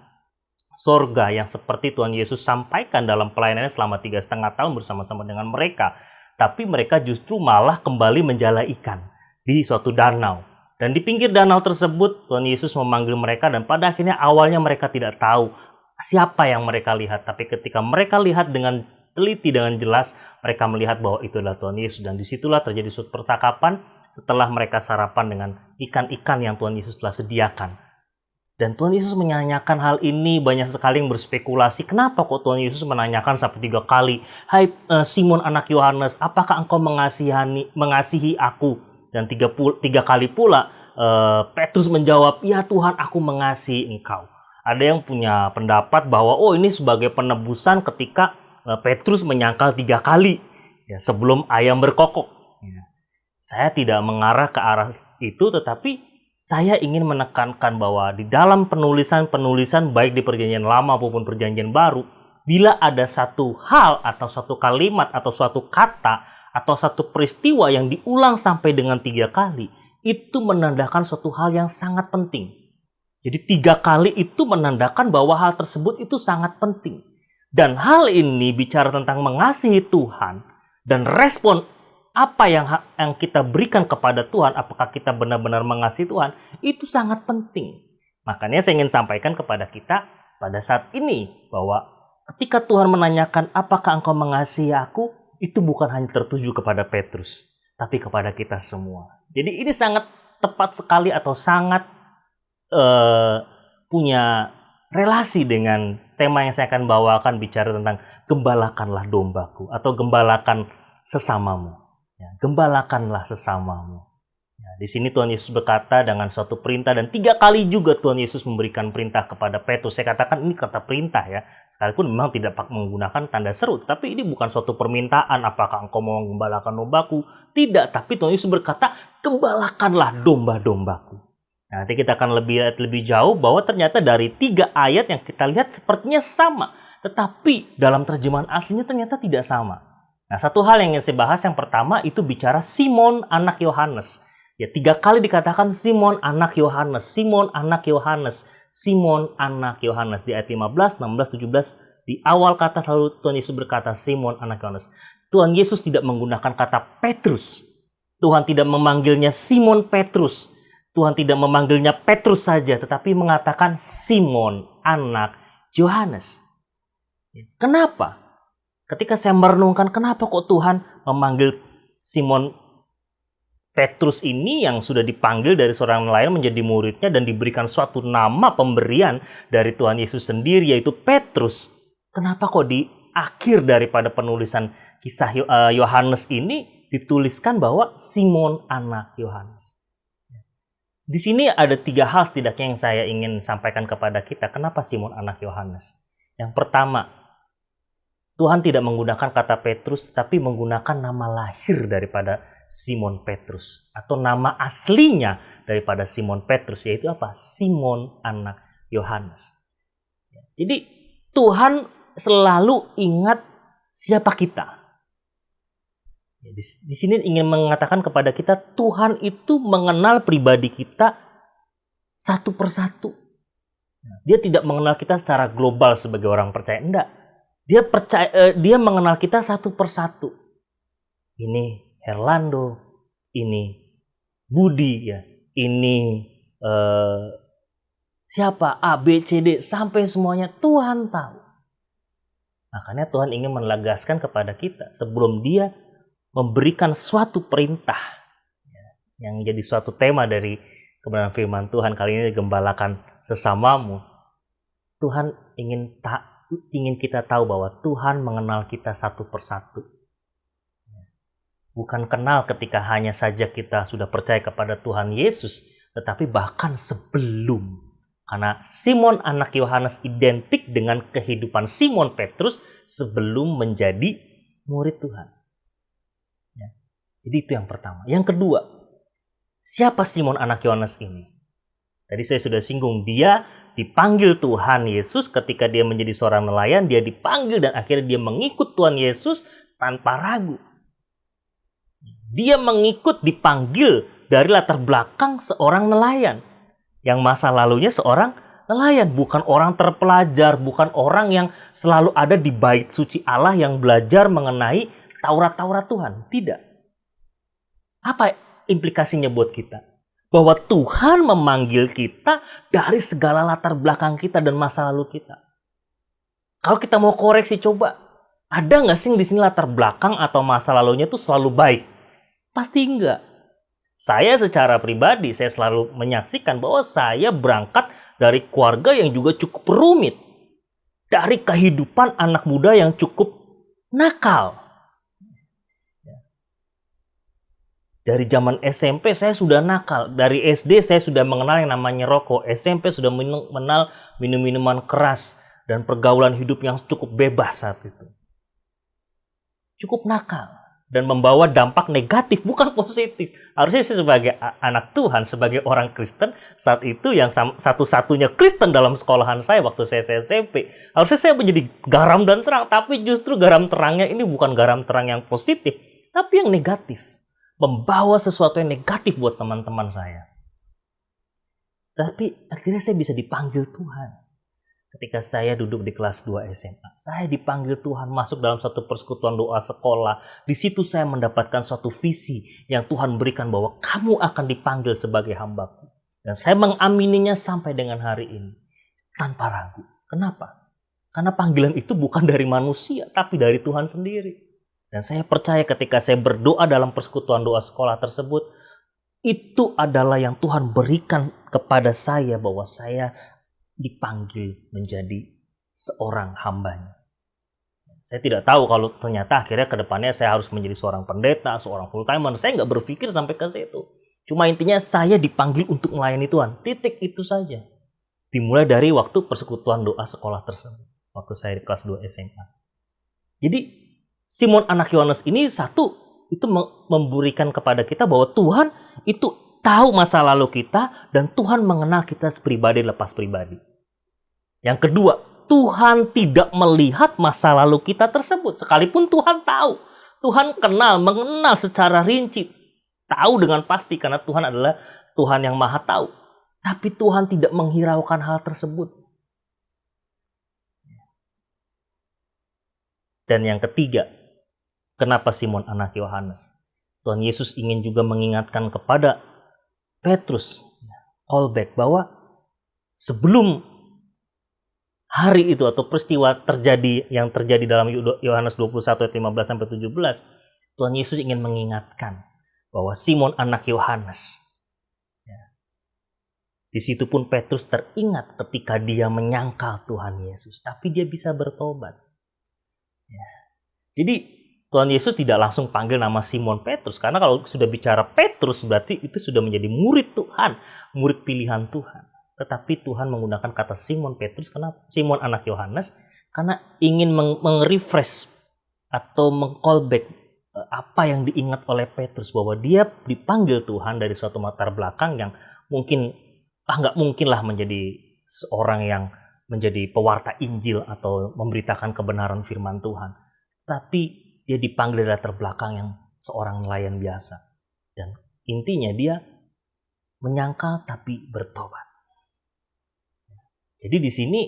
sorga yang seperti Tuhan Yesus sampaikan dalam pelayanannya selama 3,5 tahun bersama-sama dengan mereka. Tapi mereka justru malah kembali menjala ikan di suatu danau. Dan di pinggir danau tersebut Tuhan Yesus memanggil mereka, dan pada akhirnya awalnya mereka tidak tahu siapa yang mereka lihat. Tapi ketika mereka lihat dengan teliti, dengan jelas, mereka melihat bahwa itu adalah Tuhan Yesus. Dan disitulah terjadi suatu percakapan setelah mereka sarapan dengan ikan-ikan yang Tuhan Yesus telah sediakan. Dan Tuhan Yesus menanyakan hal ini, banyak sekali yang berspekulasi, kenapa kok Tuhan Yesus menanyakan sampai 3 kali, hai Simon anak Yohanes, apakah engkau mengasihi aku? Dan 3 kali pula Petrus menjawab, ya Tuhan, aku mengasihi engkau. Ada yang punya pendapat bahwa ini sebagai penebusan ketika Petrus menyangkal 3 kali ya, sebelum ayam berkokok. Ya. Saya tidak mengarah ke arah itu, tetapi saya ingin menekankan bahwa di dalam penulisan baik di Perjanjian Lama maupun Perjanjian Baru, bila ada satu hal atau satu kalimat atau suatu kata atau satu peristiwa yang diulang sampai dengan 3 kali, itu menandakan suatu hal yang sangat penting. Jadi 3 kali itu menandakan bahwa hal tersebut itu sangat penting. Dan hal ini bicara tentang mengasihi Tuhan dan respon apa yang kita berikan kepada Tuhan, apakah kita benar-benar mengasihi Tuhan, itu sangat penting. Makanya saya ingin sampaikan kepada kita pada saat ini bahwa ketika Tuhan menanyakan apakah engkau mengasihi aku, itu bukan hanya tertuju kepada Petrus, tapi kepada kita semua. Jadi ini sangat tepat sekali atau sangat punya relasi dengan tema yang saya akan bawakan, bicara tentang gembalakanlah dombaku atau gembalakan sesamamu. Ya, gembalakanlah sesamamu. Ya, di sini Tuhan Yesus berkata dengan suatu perintah, dan 3 kali juga Tuhan Yesus memberikan perintah kepada Petrus. Saya katakan ini kata perintah ya, sekalipun memang tidak menggunakan tanda seru, tapi ini bukan suatu permintaan, apakah engkau mau menggembalakan dombaku? Tidak, tapi Tuhan Yesus berkata, gembalakanlah domba-dombaku. Nah, nanti kita akan lebih jauh bahwa ternyata dari 3 ayat yang kita lihat sepertinya sama, tetapi dalam terjemahan aslinya ternyata tidak sama. Nah, satu hal yang ingin saya bahas, yang pertama itu bicara Simon anak Yohanes. Ya, 3 kali dikatakan Simon anak Yohanes, Simon anak Yohanes, Simon anak Yohanes. Di ayat 15, 16, 17, di awal kata selalu Tuhan Yesus berkata Simon anak Yohanes. Tuhan Yesus tidak menggunakan kata Petrus. Tuhan tidak memanggilnya Simon Petrus. Tuhan tidak memanggilnya Petrus saja, tetapi mengatakan Simon anak Yohanes. Kenapa? Ketika saya merenungkan kenapa kok Tuhan memanggil Simon Petrus ini yang sudah dipanggil dari seorang nelayan menjadi muridnya dan diberikan suatu nama pemberian dari Tuhan Yesus sendiri, yaitu Petrus. Kenapa kok di akhir daripada penulisan kisah Yohanes ini dituliskan bahwa Simon anak Yohanes? Di sini ada 3 hal setidaknya yang saya ingin sampaikan kepada kita. Kenapa Simon anak Yohanes? Yang pertama, Tuhan tidak menggunakan kata Petrus, tapi menggunakan nama lahir daripada Simon Petrus. Atau nama aslinya daripada Simon Petrus, yaitu apa? Simon anak Yohanes. Jadi Tuhan selalu ingat Siapa kita? Di sini ingin mengatakan kepada kita, Tuhan itu mengenal pribadi kita satu persatu. Dia tidak mengenal kita secara global sebagai orang percaya, enggak. Dia mengenal kita satu persatu. Ini Herlando, ini Budi, ya, ini siapa, A, B, C, D, sampai semuanya Tuhan tahu. Makanya Tuhan ingin menegaskan kepada kita sebelum Dia memberikan suatu perintah, ya, yang jadi suatu tema dari kebenaran firman Tuhan kali ini, gembalakan sesamamu. Tuhan ingin kita tahu bahwa Tuhan mengenal kita satu persatu. Bukan kenal ketika hanya saja kita sudah percaya kepada Tuhan Yesus, tetapi bahkan sebelum. Karena Simon anak Yohanes identik dengan kehidupan Simon Petrus sebelum menjadi murid Tuhan. Ya. Jadi itu yang pertama. Yang kedua, siapa Simon anak Yohanes ini? Tadi saya sudah singgung, dia dipanggil Tuhan Yesus ketika dia menjadi seorang nelayan, dia dipanggil dan akhirnya dia mengikut Tuhan Yesus tanpa ragu. Dia mengikut, dipanggil dari latar belakang seorang nelayan. Yang masa lalunya seorang nelayan, bukan orang terpelajar, bukan orang yang selalu ada di bait suci Allah yang belajar mengenai Taurat-Taurat Tuhan. Tidak. Apa implikasinya buat kita? Bahwa Tuhan memanggil kita dari segala latar belakang kita dan masa lalu kita. Kalau kita mau koreksi, coba. Ada nggak sih di sini latar belakang atau masa lalunya itu selalu baik? Pasti enggak. Saya secara pribadi, saya selalu menyaksikan bahwa saya berangkat dari keluarga yang juga cukup rumit. Dari kehidupan anak muda yang cukup nakal. Dari zaman SMP saya sudah nakal. Dari SD saya sudah mengenal yang namanya rokok. SMP sudah mengenal minum-minuman keras. Dan pergaulan hidup yang cukup bebas saat itu. Cukup nakal. Dan membawa dampak negatif, bukan positif. Harusnya saya sebagai anak Tuhan, sebagai orang Kristen, saat itu yang satu-satunya Kristen dalam sekolahan saya waktu saya SMP. Harusnya saya menjadi garam dan terang. Tapi justru garam terangnya ini bukan garam terang yang positif, tapi yang negatif. Membawa sesuatu yang negatif buat teman-teman saya. Tapi akhirnya saya bisa dipanggil Tuhan. Ketika saya duduk di kelas 2 SMA, saya dipanggil Tuhan masuk dalam satu persekutuan doa sekolah. Di situ saya mendapatkan suatu visi yang Tuhan berikan bahwa kamu akan dipanggil sebagai hamba-Ku. Dan saya mengamininya sampai dengan hari ini. Tanpa ragu. Kenapa? Karena panggilan itu bukan dari manusia, tapi dari Tuhan sendiri. Dan saya percaya ketika saya berdoa dalam persekutuan doa sekolah tersebut, itu adalah yang Tuhan berikan kepada saya bahwa saya dipanggil menjadi seorang hambanya. Saya tidak tahu kalau ternyata akhirnya ke depannya saya harus menjadi seorang pendeta, seorang full timer. Saya nggak berpikir sampai ke situ. Cuma intinya saya dipanggil untuk melayani Tuhan. Titik itu saja. Dimulai dari waktu persekutuan doa sekolah tersebut. Waktu saya di kelas 2 SMA. Jadi Simon anak Yohanes ini satu, itu memberikan kepada kita bahwa Tuhan itu tahu masa lalu kita dan Tuhan mengenal kita pribadi lepas pribadi. Yang kedua, Tuhan tidak melihat masa lalu kita tersebut. Sekalipun Tuhan tahu. Tuhan mengenal secara rinci. Tahu dengan pasti karena Tuhan adalah Tuhan yang maha tahu. Tapi Tuhan tidak menghiraukan hal tersebut. Dan yang ketiga, kenapa Simon anak Yohanes? Tuhan Yesus ingin juga mengingatkan kepada Petrus, callback bahwa sebelum hari itu atau peristiwa yang terjadi dalam Yohanes 21 ayat 15 sampai 17, Tuhan Yesus ingin mengingatkan bahwa Simon anak Yohanes, di situ pun Petrus teringat ketika dia menyangkal Tuhan Yesus, tapi dia bisa bertobat. Jadi Tuhan Yesus tidak langsung panggil nama Simon Petrus, karena kalau sudah bicara Petrus berarti itu sudah menjadi murid Tuhan, murid pilihan Tuhan. Tetapi Tuhan menggunakan kata Simon Petrus, kenapa? Simon anak Yohanes, karena ingin meng-refresh atau meng-callback apa yang diingat oleh Petrus, bahwa dia dipanggil Tuhan dari suatu latar belakang yang mungkin nggak mungkin lah menjadi seorang yang menjadi pewarta Injil atau memberitakan kebenaran firman Tuhan. Tapi dia dipanggil dari latar belakang yang seorang nelayan biasa. Dan intinya dia menyangkal tapi bertobat. Jadi di sini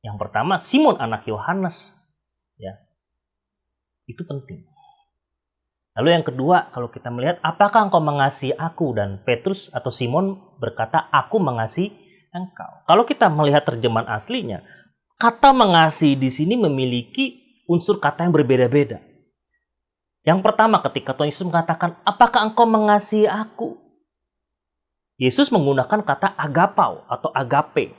yang pertama Simon anak Yohanes, ya, itu penting. Lalu yang kedua, kalau kita melihat apakah engkau mengasihi aku, dan Petrus atau Simon berkata aku mengasihi engkau. Kalau kita melihat terjemahan aslinya, kata mengasihi di sini memiliki unsur kata yang berbeda-beda. Yang pertama ketika Tuhan Yesus mengatakan apakah engkau mengasihi aku, Yesus menggunakan kata agapau atau agape.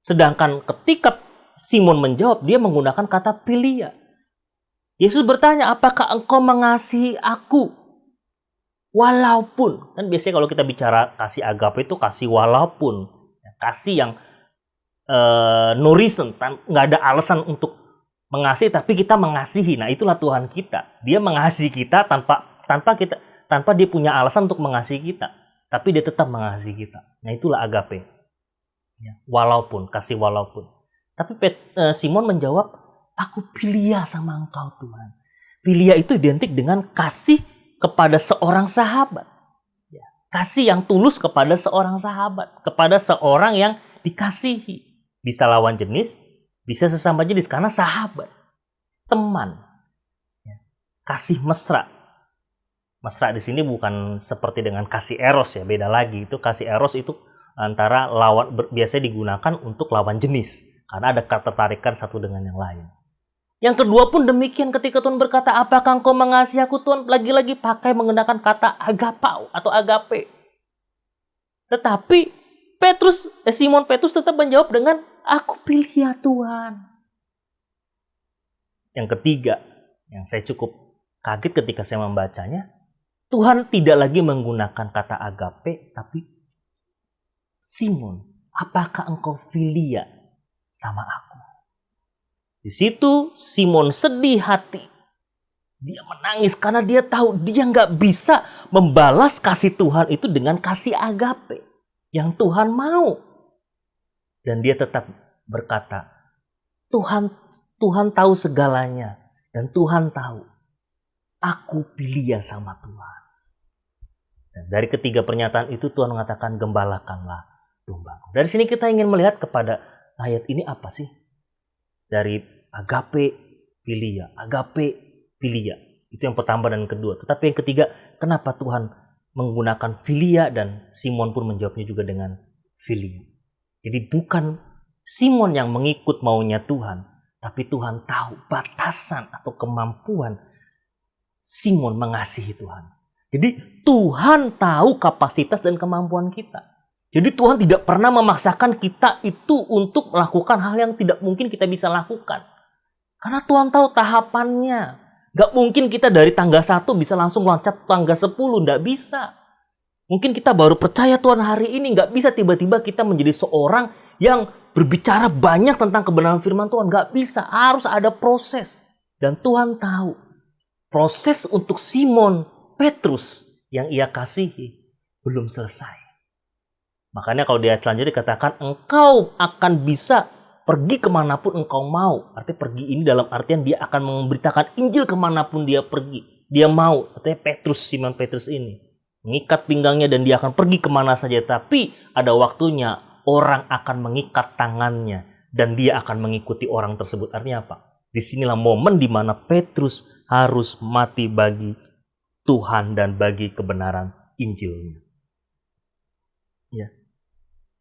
Sedangkan ketika Simon menjawab, dia menggunakan kata philia. Yesus bertanya, apakah engkau mengasihi aku? Walaupun, kan biasanya kalau kita bicara kasih agape itu kasih walaupun. Kasih yang no reason, nggak ada alasan untuk mengasihi, tapi kita mengasihi. Nah itulah Tuhan kita. Dia mengasihi kita tanpa dia punya alasan untuk mengasihi kita. Tapi dia tetap mengasihi kita. Nah itulah agape. Walaupun, kasih walaupun. Tapi Simon menjawab, aku philia sama engkau Tuhan. Philia itu identik dengan kasih kepada seorang sahabat. Kasih yang tulus kepada seorang sahabat. Kepada seorang yang dikasihi. Bisa lawan jenis, bisa sesama jenis. Karena sahabat, teman. Kasih mesra. Mesra di sini bukan seperti dengan kasih eros ya, beda lagi. Itu kasih eros itu antara lawan, biasanya digunakan untuk lawan jenis. Karena ada ketertarikan satu dengan yang lain. Yang kedua pun demikian ketika Tuhan berkata, apakah engkau mengasihi aku? Tuhan lagi-lagi pakai menggunakan kata agapau atau agape. Tetapi Simon Petrus tetap menjawab dengan aku philia Tuhan. Yang ketiga, yang saya cukup kaget ketika saya membacanya, Tuhan tidak lagi menggunakan kata agape, tapi Simon, apakah engkau philia sama aku? Di situ Simon sedih hati. Dia menangis karena dia tahu dia nggak bisa membalas kasih Tuhan itu dengan kasih agape yang Tuhan mau. Dan dia tetap berkata, Tuhan tahu segalanya dan Tuhan tahu aku philia sama Tuhan. Dan dari ketiga pernyataan itu Tuhan mengatakan gembalakanlah dombaku. Dari sini kita ingin melihat kepada ayat ini apa sih? Dari agape philia, agape philia. Itu yang pertama dan kedua. Tetapi yang ketiga, kenapa Tuhan menggunakan philia dan Simon pun menjawabnya juga dengan philia. Jadi bukan Simon yang mengikut maunya Tuhan, tapi Tuhan tahu batasan atau kemampuan Simon mengasihi Tuhan. Jadi Tuhan tahu kapasitas dan kemampuan kita. Jadi Tuhan tidak pernah memaksakan kita itu untuk melakukan hal yang tidak mungkin kita bisa lakukan. Karena Tuhan tahu tahapannya. Gak mungkin kita dari tangga 1 bisa langsung loncat tangga 10. Gak bisa. Mungkin kita baru percaya Tuhan hari ini. Gak bisa tiba-tiba kita menjadi seorang yang berbicara banyak tentang kebenaran firman Tuhan. Gak bisa. Harus ada proses. Dan Tuhan tahu. Proses untuk Simon Petrus yang ia kasihi belum selesai. Makanya kalau di ayat selanjutnya dikatakan engkau akan bisa pergi kemanapun engkau mau. Artinya pergi ini dalam artian dia akan memberitakan Injil kemanapun dia pergi. Dia mau. Artinya Simon Petrus ini mengikat pinggangnya dan dia akan pergi kemana saja. Tapi ada waktunya orang akan mengikat tangannya dan dia akan mengikuti orang tersebut. Artinya apa? Disinilah momen di mana Petrus harus mati bagi Tuhan dan bagi kebenaran Injilnya. Ya.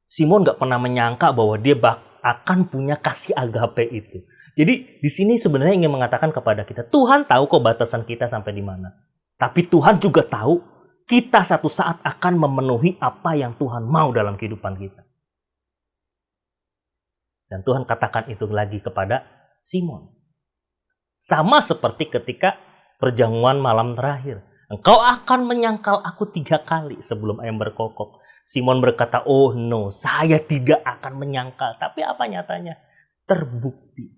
Simon gak pernah menyangka bahwa dia akan punya kasih agape itu. Jadi di sini sebenarnya ingin mengatakan kepada kita, Tuhan tahu kok batasan kita sampai di mana. Tapi Tuhan juga tahu kita satu saat akan memenuhi apa yang Tuhan mau dalam kehidupan kita. Dan Tuhan katakan itu lagi kepada Simon. Sama seperti ketika perjamuan malam terakhir. Engkau akan menyangkal aku 3 kali sebelum ayam berkokok. Simon berkata, oh no, saya tidak akan menyangkal. Tapi apa nyatanya? Terbukti.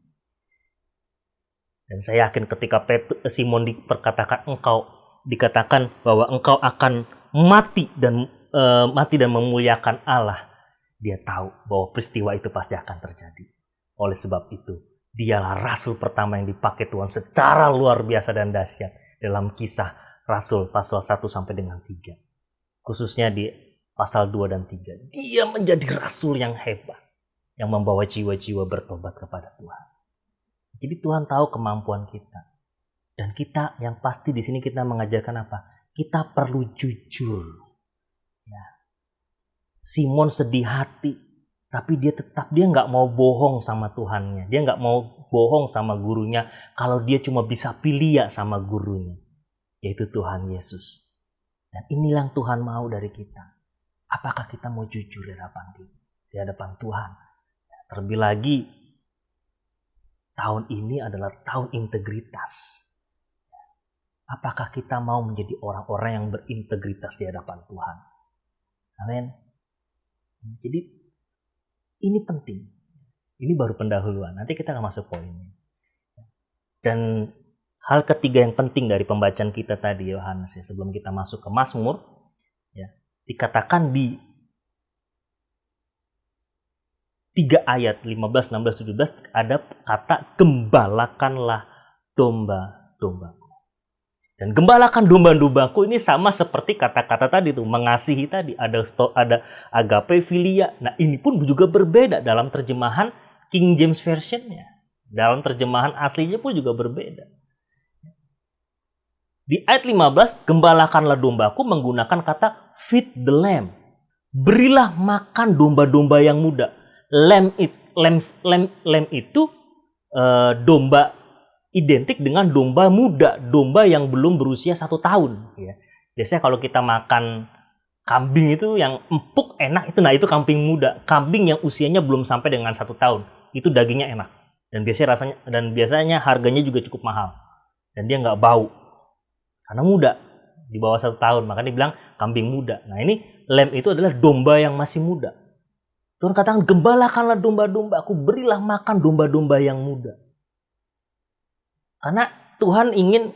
Dan saya yakin ketika Simon dikatakan bahwa engkau akan mati dan memuliakan Allah. Dia tahu bahwa peristiwa itu pasti akan terjadi. Oleh sebab itu, Dialah rasul pertama yang dipakai Tuhan secara luar biasa dan dahsyat dalam Kisah Rasul pasal 1 sampai dengan 3. Khususnya di pasal 2 dan 3. Dia menjadi rasul yang hebat, yang membawa jiwa-jiwa bertobat kepada Tuhan. Jadi Tuhan tahu kemampuan kita. Dan kita yang pasti di sini kita mengajarkan apa? Kita perlu jujur. Ya. Simon sedih hati. Tapi dia nggak mau bohong sama Tuhannya. Dia nggak mau bohong sama gurunya kalau dia cuma bisa pilih ya sama gurunya. Yaitu Tuhan Yesus. Dan inilah yang Tuhan mau dari kita. Apakah kita mau jujur di hadapan Tuhan? Terlebih lagi, tahun ini adalah tahun integritas. Apakah kita mau menjadi orang-orang yang berintegritas di hadapan Tuhan? Amin. Jadi, ini penting. Ini baru pendahuluan. Nanti kita akan masuk poinnya. Dan hal ketiga yang penting dari pembacaan kita tadi, Yohanes, ya, sebelum kita masuk ke Mazmur, ya, dikatakan di 3 ayat 15, 16, 17 ada kata gembalakanlah domba-dombaku. Dan gembalakan domba-dombaku ini sama seperti kata-kata tadi tuh, mengasihi tadi, ada agape philia. Nah, ini pun juga berbeda dalam terjemahan King James Version-nya. Dalam terjemahan aslinya pun juga berbeda. Di ayat 15, gembalakanlah dombaku menggunakan kata feed the lamb. Berilah makan domba-domba yang muda. Lamb itu domba identik dengan domba muda, domba yang belum berusia 1 tahun. Ya. Biasanya kalau kita makan kambing itu yang empuk enak itu, nah itu kambing muda. Kambing yang usianya belum sampai dengan 1 tahun, itu dagingnya enak. Dan biasanya harganya juga cukup mahal. Dan dia nggak bau karena muda, di bawah 1 tahun. Makanya dibilang kambing muda. Nah ini lamb itu adalah domba yang masih muda. Tuhan katakan gembalakanlah domba-domba, aku berilah makan domba-domba yang muda. Karena Tuhan ingin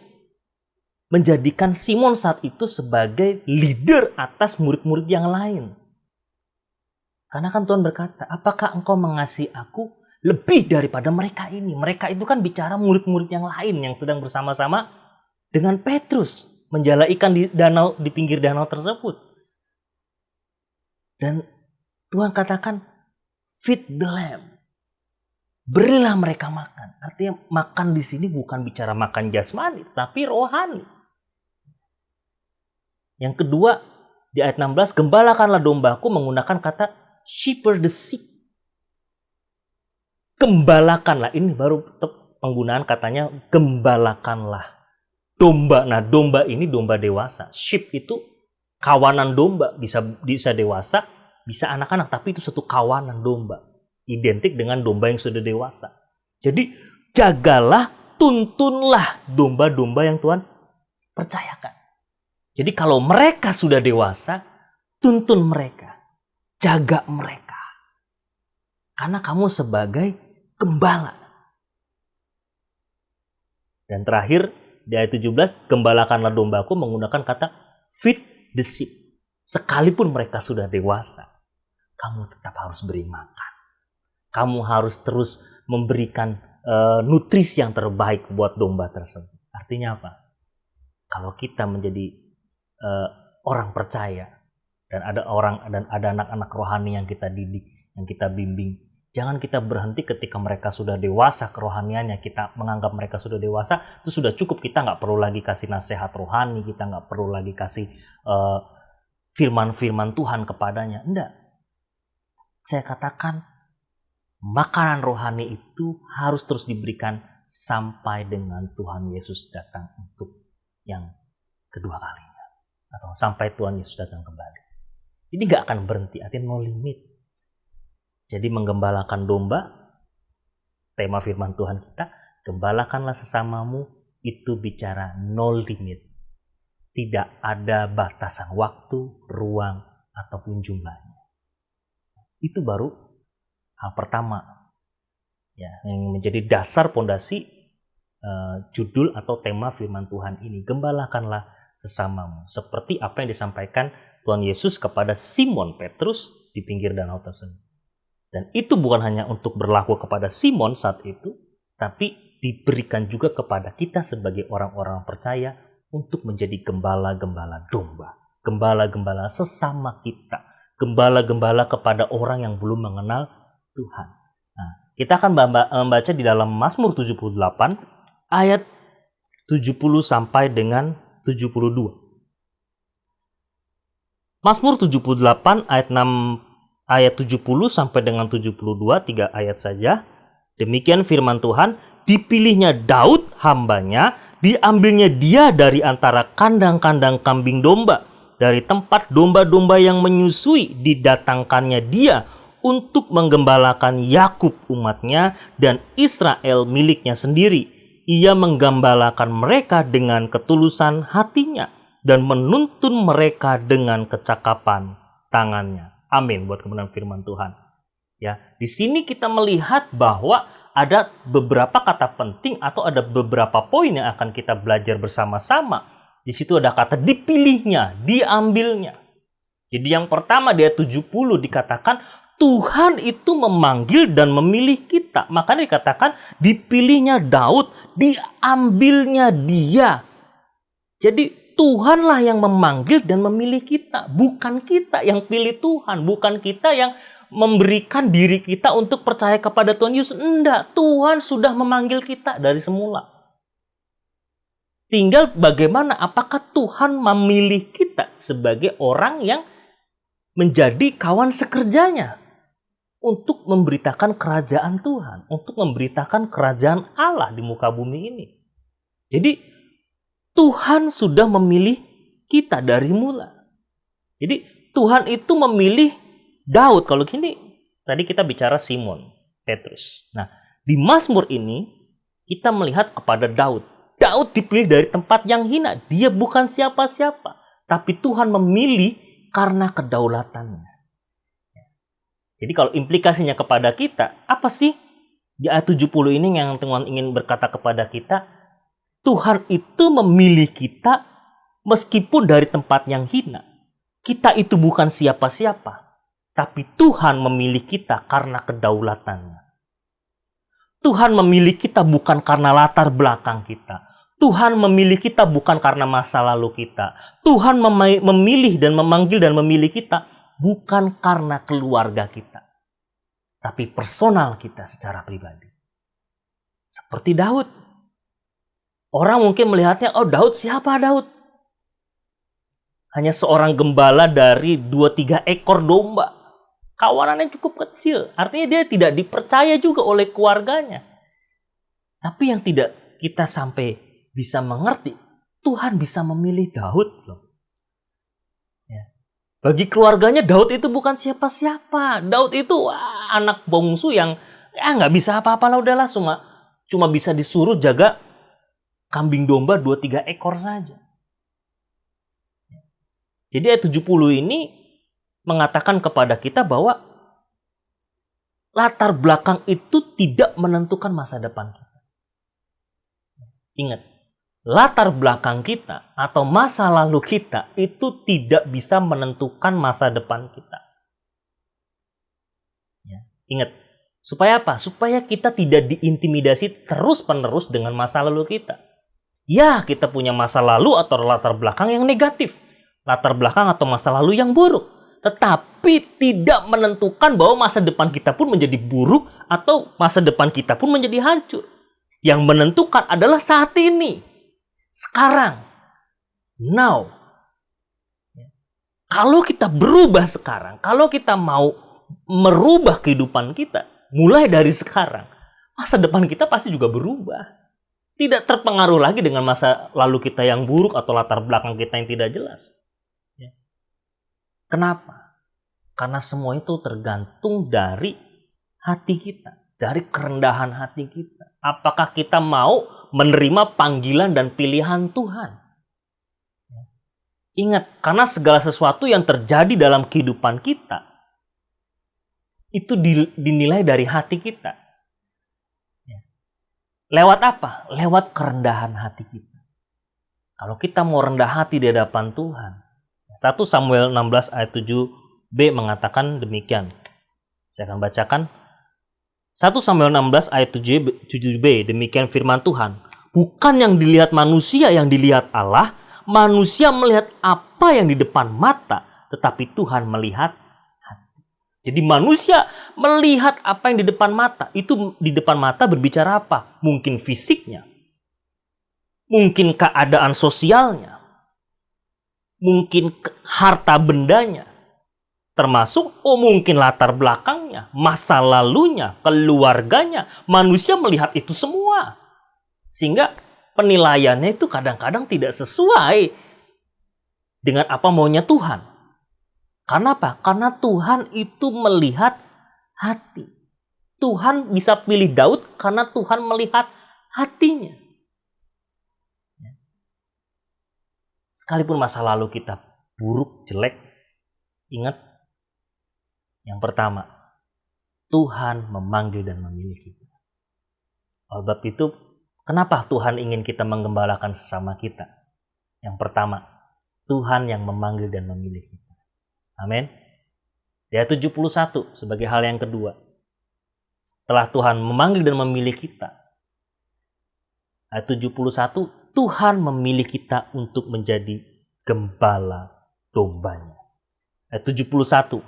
menjadikan Simon saat itu sebagai leader atas murid-murid yang lain. Karena kan Tuhan berkata, apakah engkau mengasihi aku lebih daripada mereka ini? Mereka itu kan bicara murid-murid yang lain yang sedang bersama-sama dengan Petrus menjala ikan di pinggir danau tersebut. Dan Tuhan katakan, feed the lamb. Berilah mereka makan. Artinya makan di sini bukan bicara makan jasmani, tapi rohani. Yang kedua, di ayat 16, gembalakanlah dombaku menggunakan kata shepherd the sheep. Gembalakanlah, ini baru penggunaan katanya gembalakanlah domba. Nah, domba ini domba dewasa. Sheep itu kawanan domba, bisa dewasa, bisa anak-anak, tapi itu satu kawanan domba. Identik dengan domba yang sudah dewasa. Jadi jagalah, tuntunlah domba-domba yang Tuhan percayakan. Jadi kalau mereka sudah dewasa, tuntun mereka, jaga mereka. Karena kamu sebagai gembala. Dan terakhir di ayat 17, gembalakanlah dombaku menggunakan kata feed the sheep. Sekalipun mereka sudah dewasa, kamu tetap harus beri makan. Kamu harus terus memberikan nutrisi yang terbaik buat domba tersebut. Artinya apa? Kalau kita menjadi orang percaya dan ada anak-anak rohani yang kita didik, yang kita bimbing, jangan kita berhenti ketika mereka sudah dewasa kerohaniannya. Kita menganggap mereka sudah dewasa, itu sudah cukup. Kita nggak perlu lagi kasih nasihat rohani, kita nggak perlu lagi kasih firman-firman Tuhan kepadanya. Enggak. Saya katakan, makanan rohani itu harus terus diberikan sampai dengan Tuhan Yesus datang untuk yang kedua kalinya. Atau sampai Tuhan Yesus datang kembali. Ini gak akan berhenti, artinya no limit. Jadi menggembalakan domba, tema firman Tuhan kita, gembalakanlah sesamamu, itu bicara no limit. Tidak ada batasan waktu, ruang, ataupun jumlahnya. Itu baru hal pertama, ya, yang menjadi dasar pondasi judul atau tema firman Tuhan ini. Gembalakanlah sesamamu. Seperti apa yang disampaikan Tuhan Yesus kepada Simon Petrus di pinggir danau tersebut. Dan itu bukan hanya untuk berlaku kepada Simon saat itu, tapi diberikan juga kepada kita sebagai orang-orang percaya untuk menjadi gembala-gembala domba. Gembala-gembala sesama kita. Gembala-gembala kepada orang yang belum mengenal Tuhan. Nah, kita akan membaca di dalam Mazmur 78 ayat 70 sampai dengan 72. Mazmur 78 ayat 70 sampai dengan 72, 3 ayat saja. Demikian firman Tuhan, dipilihnya Daud hambanya, diambilnya dia dari antara kandang-kandang kambing domba, dari tempat domba-domba yang menyusui didatangkannya dia untuk menggembalakan Yakub umatnya dan Israel miliknya sendiri. Ia menggembalakan mereka dengan ketulusan hatinya dan menuntun mereka dengan kecakapan tangannya. Amin buat kebenaran firman Tuhan. Ya, di sini kita melihat bahwa ada beberapa kata penting atau ada beberapa poin yang akan kita belajar bersama-sama. Di situ ada kata dipilihnya, diambilnya. Jadi yang pertama di ayat 70 dikatakan Tuhan itu memanggil dan memilih kita. Makanya dikatakan dipilihnya Daud, diambilnya dia. Jadi Tuhanlah yang memanggil dan memilih kita. Bukan kita yang pilih Tuhan. Bukan kita yang memberikan diri kita untuk percaya kepada Tuhan Yesus. Enggak, Tuhan sudah memanggil kita dari semula. Tinggal bagaimana, apakah Tuhan memilih kita sebagai orang yang menjadi kawan sekerjanya untuk memberitakan kerajaan Tuhan, untuk memberitakan kerajaan Allah di muka bumi ini. Jadi Tuhan sudah memilih kita dari mula. Jadi Tuhan itu memilih Daud. Kalau gini, tadi kita bicara Simon, Petrus. Nah, di Mazmur ini kita melihat kepada Daud. Daud dipilih dari tempat yang hina. Dia bukan siapa-siapa. Tapi Tuhan memilih karena kedaulatannya. Jadi kalau implikasinya kepada kita, apa sih? Di ayat 70 ini yang Tuhan ingin berkata kepada kita, Tuhan itu memilih kita meskipun dari tempat yang hina. Kita itu bukan siapa-siapa. Tapi Tuhan memilih kita karena kedaulatannya. Tuhan memilih kita bukan karena latar belakang kita. Tuhan memilih kita bukan karena masa lalu kita. Tuhan memilih dan memanggil dan memilih kita bukan karena keluarga kita. Tapi personal kita secara pribadi. Seperti Daud. Orang mungkin melihatnya, oh Daud siapa Daud? Hanya seorang gembala dari 2-3 ekor domba. Kawanannya cukup kecil. Artinya dia tidak dipercaya juga oleh keluarganya. Tapi yang tidak kita sampai bisa mengerti, Tuhan bisa memilih Daud loh. Ya. Bagi keluarganya Daud itu bukan siapa-siapa. Daud itu anak bungsu yang nggak bisa apa-apa lah, udahlah cuma bisa disuruh jaga kambing domba 2-3 ekor saja. Jadi ayat 70 ini mengatakan kepada kita bahwa latar belakang itu tidak menentukan masa depan kita. Ingat, latar belakang kita atau masa lalu kita itu tidak bisa menentukan masa depan kita. Ya, ingat, supaya apa? Supaya kita tidak diintimidasi terus-menerus dengan masa lalu kita. Ya, kita punya masa lalu atau latar belakang yang negatif. Latar belakang atau masa lalu yang buruk. Tetapi tidak menentukan bahwa masa depan kita pun menjadi buruk atau masa depan kita pun menjadi hancur. Yang menentukan adalah saat ini. Sekarang. Now. Kalau kita berubah sekarang, kalau kita mau merubah kehidupan kita, mulai dari sekarang, masa depan kita pasti juga berubah. Tidak terpengaruh lagi dengan masa lalu kita yang buruk atau latar belakang kita yang tidak jelas. Kenapa? Karena semua itu tergantung dari hati kita, dari kerendahan hati kita. Apakah kita mau menerima panggilan dan pilihan Tuhan? Ingat, karena segala sesuatu yang terjadi dalam kehidupan kita itu dinilai dari hati kita. Lewat apa? Lewat kerendahan hati kita. Kalau kita mau rendah hati di hadapan Tuhan, 1 Samuel 16 ayat 7b mengatakan demikian. Saya akan bacakan. 1 Samuel 16 ayat 7b, demikian firman Tuhan. Bukan yang dilihat manusia yang dilihat Allah, manusia melihat apa yang di depan mata, tetapi Tuhan melihat hati. Jadi manusia melihat apa yang di depan mata. Itu di depan mata berbicara apa? Mungkin fisiknya, mungkin keadaan sosialnya, mungkin harta bendanya, termasuk mungkin latar belakangnya, masa lalunya, keluarganya. Manusia melihat itu semua. Sehingga penilaiannya itu kadang-kadang tidak sesuai dengan apa maunya Tuhan. Karena apa? Karena Tuhan itu melihat hati. Tuhan bisa pilih Daud karena Tuhan melihat hatinya. Sekalipun masa lalu kita buruk, jelek, ingat yang pertama, Tuhan memanggil dan memilih kita. Oleh sebab itu, kenapa Tuhan ingin kita menggembalakan sesama kita? Yang pertama, Tuhan yang memanggil dan memilih kita. Amin. Ayat 71 sebagai hal yang kedua. Setelah Tuhan memanggil dan memilih kita. Ayat 71, Tuhan memilih kita untuk menjadi gembala dombanya. Ayat 71,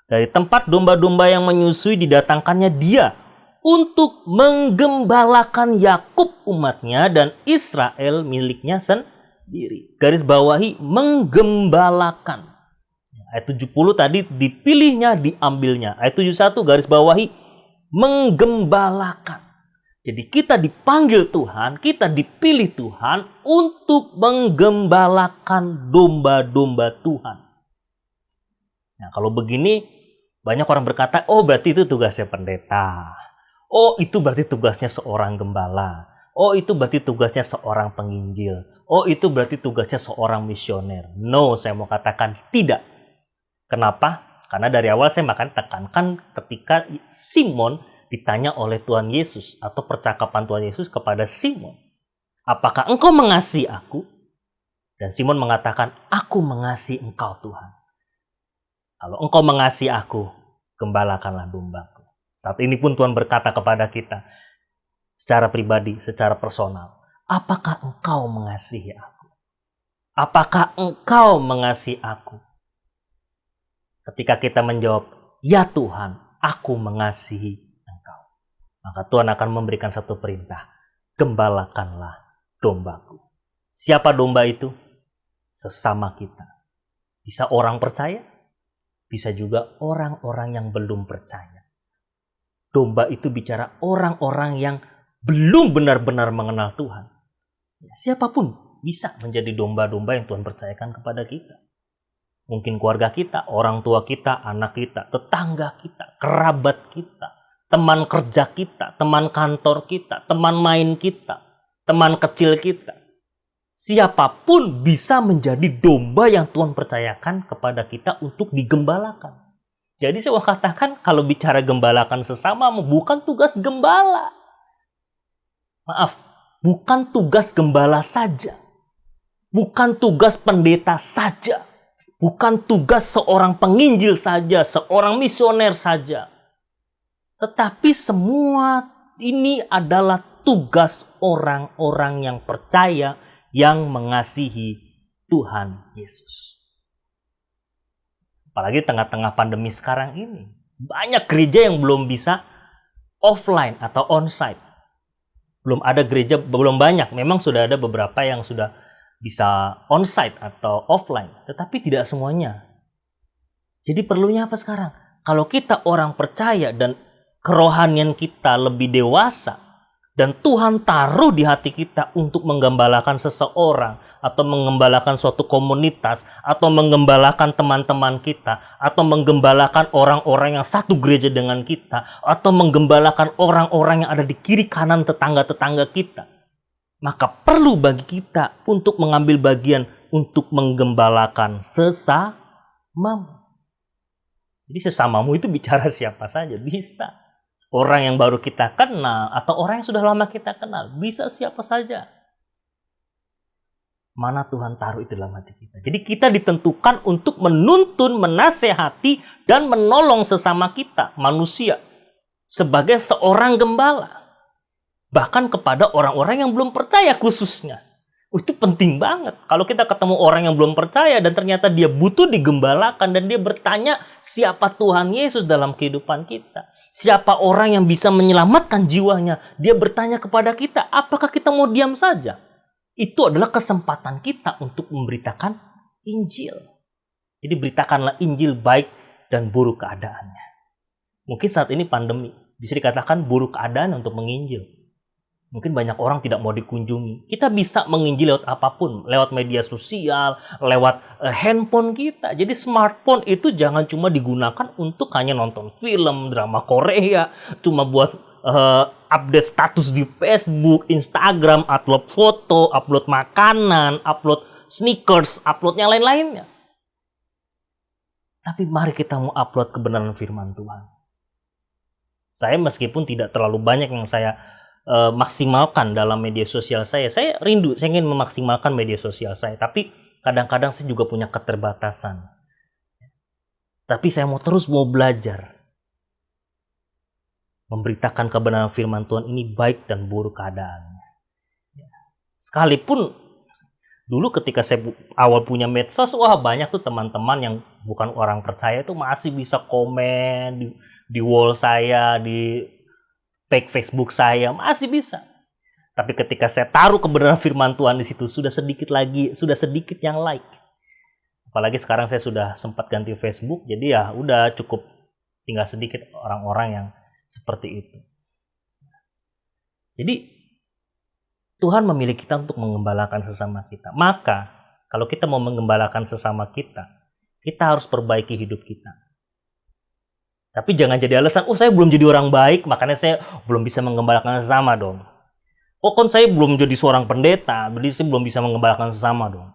dari tempat domba-domba yang menyusui didatangkannya Dia untuk menggembalakan Yakub umatnya dan Israel miliknya sendiri. Garis bawahi menggembalakan. Ayat 70 tadi dipilihnya, diambilnya. Ayat 71 garis bawahi menggembalakan. Jadi kita dipanggil Tuhan, kita dipilih Tuhan untuk menggembalakan domba-domba Tuhan. Nah, kalau begini banyak orang berkata, oh berarti itu tugasnya pendeta. Oh itu berarti tugasnya seorang gembala. Oh itu berarti tugasnya seorang penginjil. Oh itu berarti tugasnya seorang misioner. No, saya mau katakan tidak. Kenapa? Karena dari awal saya makan tekankan ketika Simon ditanya oleh Tuhan Yesus atau percakapan Tuhan Yesus kepada Simon. Apakah engkau mengasihi aku? Dan Simon mengatakan, aku mengasihi engkau Tuhan. Kalau engkau mengasihi aku, gembalakanlah dombaku. Saat ini pun Tuhan berkata kepada kita secara pribadi, secara personal. Apakah engkau mengasihi aku? Apakah engkau mengasihi aku? Ketika kita menjawab, ya Tuhan, aku mengasihi engkau. Maka Tuhan akan memberikan satu perintah. Gembalakanlah dombaku. Siapa domba itu? Sesama kita. Bisa orang percaya, bisa juga orang-orang yang belum percaya. Domba itu bicara orang-orang yang belum benar-benar mengenal Tuhan. Siapapun bisa menjadi domba-domba yang Tuhan percayakan kepada kita. Mungkin keluarga kita, orang tua kita, anak kita, tetangga kita, kerabat kita, teman kerja kita, teman kantor kita, teman main kita, teman kecil kita. Siapapun bisa menjadi domba yang Tuhan percayakan kepada kita untuk digembalakan. Jadi saya mau katakan kalau bicara gembalakan sesama bukan tugas gembala. Maaf, bukan tugas gembala saja. Bukan tugas pendeta saja. Bukan tugas seorang penginjil saja, seorang misioner saja. Tetapi semua ini adalah tugas orang-orang yang percaya, yang mengasihi Tuhan Yesus. Apalagi tengah-tengah pandemi sekarang ini. Banyak gereja yang belum bisa offline atau onsite. Belum ada gereja, belum banyak. Memang sudah ada beberapa yang sudah bisa onsite atau offline, tetapi tidak semuanya. Jadi perlunya apa sekarang? Kalau kita orang percaya dan kerohanian kita lebih dewasa, dan Tuhan taruh di hati kita untuk menggembalakan seseorang, atau menggembalakan suatu komunitas, atau menggembalakan teman-teman kita, atau menggembalakan orang-orang yang satu gereja dengan kita, atau menggembalakan orang-orang yang ada di kiri kanan tetangga-tetangga kita, maka perlu bagi kita untuk mengambil bagian untuk menggembalakan sesamamu. Jadi sesamamu itu bicara siapa saja, bisa. Orang yang baru kita kenal atau orang yang sudah lama kita kenal, bisa siapa saja. Mana Tuhan taruh itu dalam hati kita. Jadi kita ditentukan untuk menuntun, menasehati, dan menolong sesama kita, manusia. sebagai seorang gembala. Bahkan kepada orang-orang yang belum percaya khususnya. Itu penting banget. Kalau kita ketemu orang yang belum percaya dan ternyata dia butuh digembalakan dan dia bertanya siapa Tuhan Yesus dalam kehidupan kita. Siapa orang yang bisa menyelamatkan jiwanya. Dia bertanya kepada kita, apakah kita mau diam saja? Itu adalah kesempatan kita untuk memberitakan Injil. Jadi beritakanlah Injil baik dan buruk keadaannya. Mungkin saat ini pandemi, bisa dikatakan buruk keadaan untuk menginjil. Mungkin banyak orang tidak mau dikunjungi. Kita bisa menginjil lewat apapun. Lewat media sosial, lewat handphone kita. Jadi smartphone itu jangan cuma digunakan untuk hanya nonton film, drama Korea. Cuma buat update status di Facebook, Instagram, upload foto, upload makanan, upload sneakers, upload yang lain-lainnya. Tapi mari kita mau upload kebenaran firman Tuhan. Saya meskipun tidak terlalu banyak yang saya maksimalkan dalam media sosial saya rindu, saya ingin memaksimalkan media sosial saya, tapi kadang-kadang saya juga punya keterbatasan. Tapi saya mau belajar memberitakan kebenaran firman Tuhan ini baik dan buruk keadaannya. Sekalipun dulu ketika saya awal punya medsos, wah banyak tuh teman-teman yang bukan orang percaya itu masih bisa komen di wall saya, di page Facebook saya, masih bisa. Tapi ketika saya taruh kebenaran firman Tuhan di situ, sudah sedikit yang like. Apalagi sekarang saya sudah sempat ganti Facebook, jadi ya udah cukup tinggal sedikit orang-orang yang seperti itu. Jadi Tuhan memilih kita untuk menggembalakan sesama kita. Maka kalau kita mau menggembalakan sesama kita harus perbaiki hidup kita. Tapi jangan jadi alasan, saya belum jadi orang baik, makanya saya belum bisa menggembalakan sesama dong. Kan saya belum jadi seorang pendeta, jadi saya belum bisa menggembalakan sesama dong.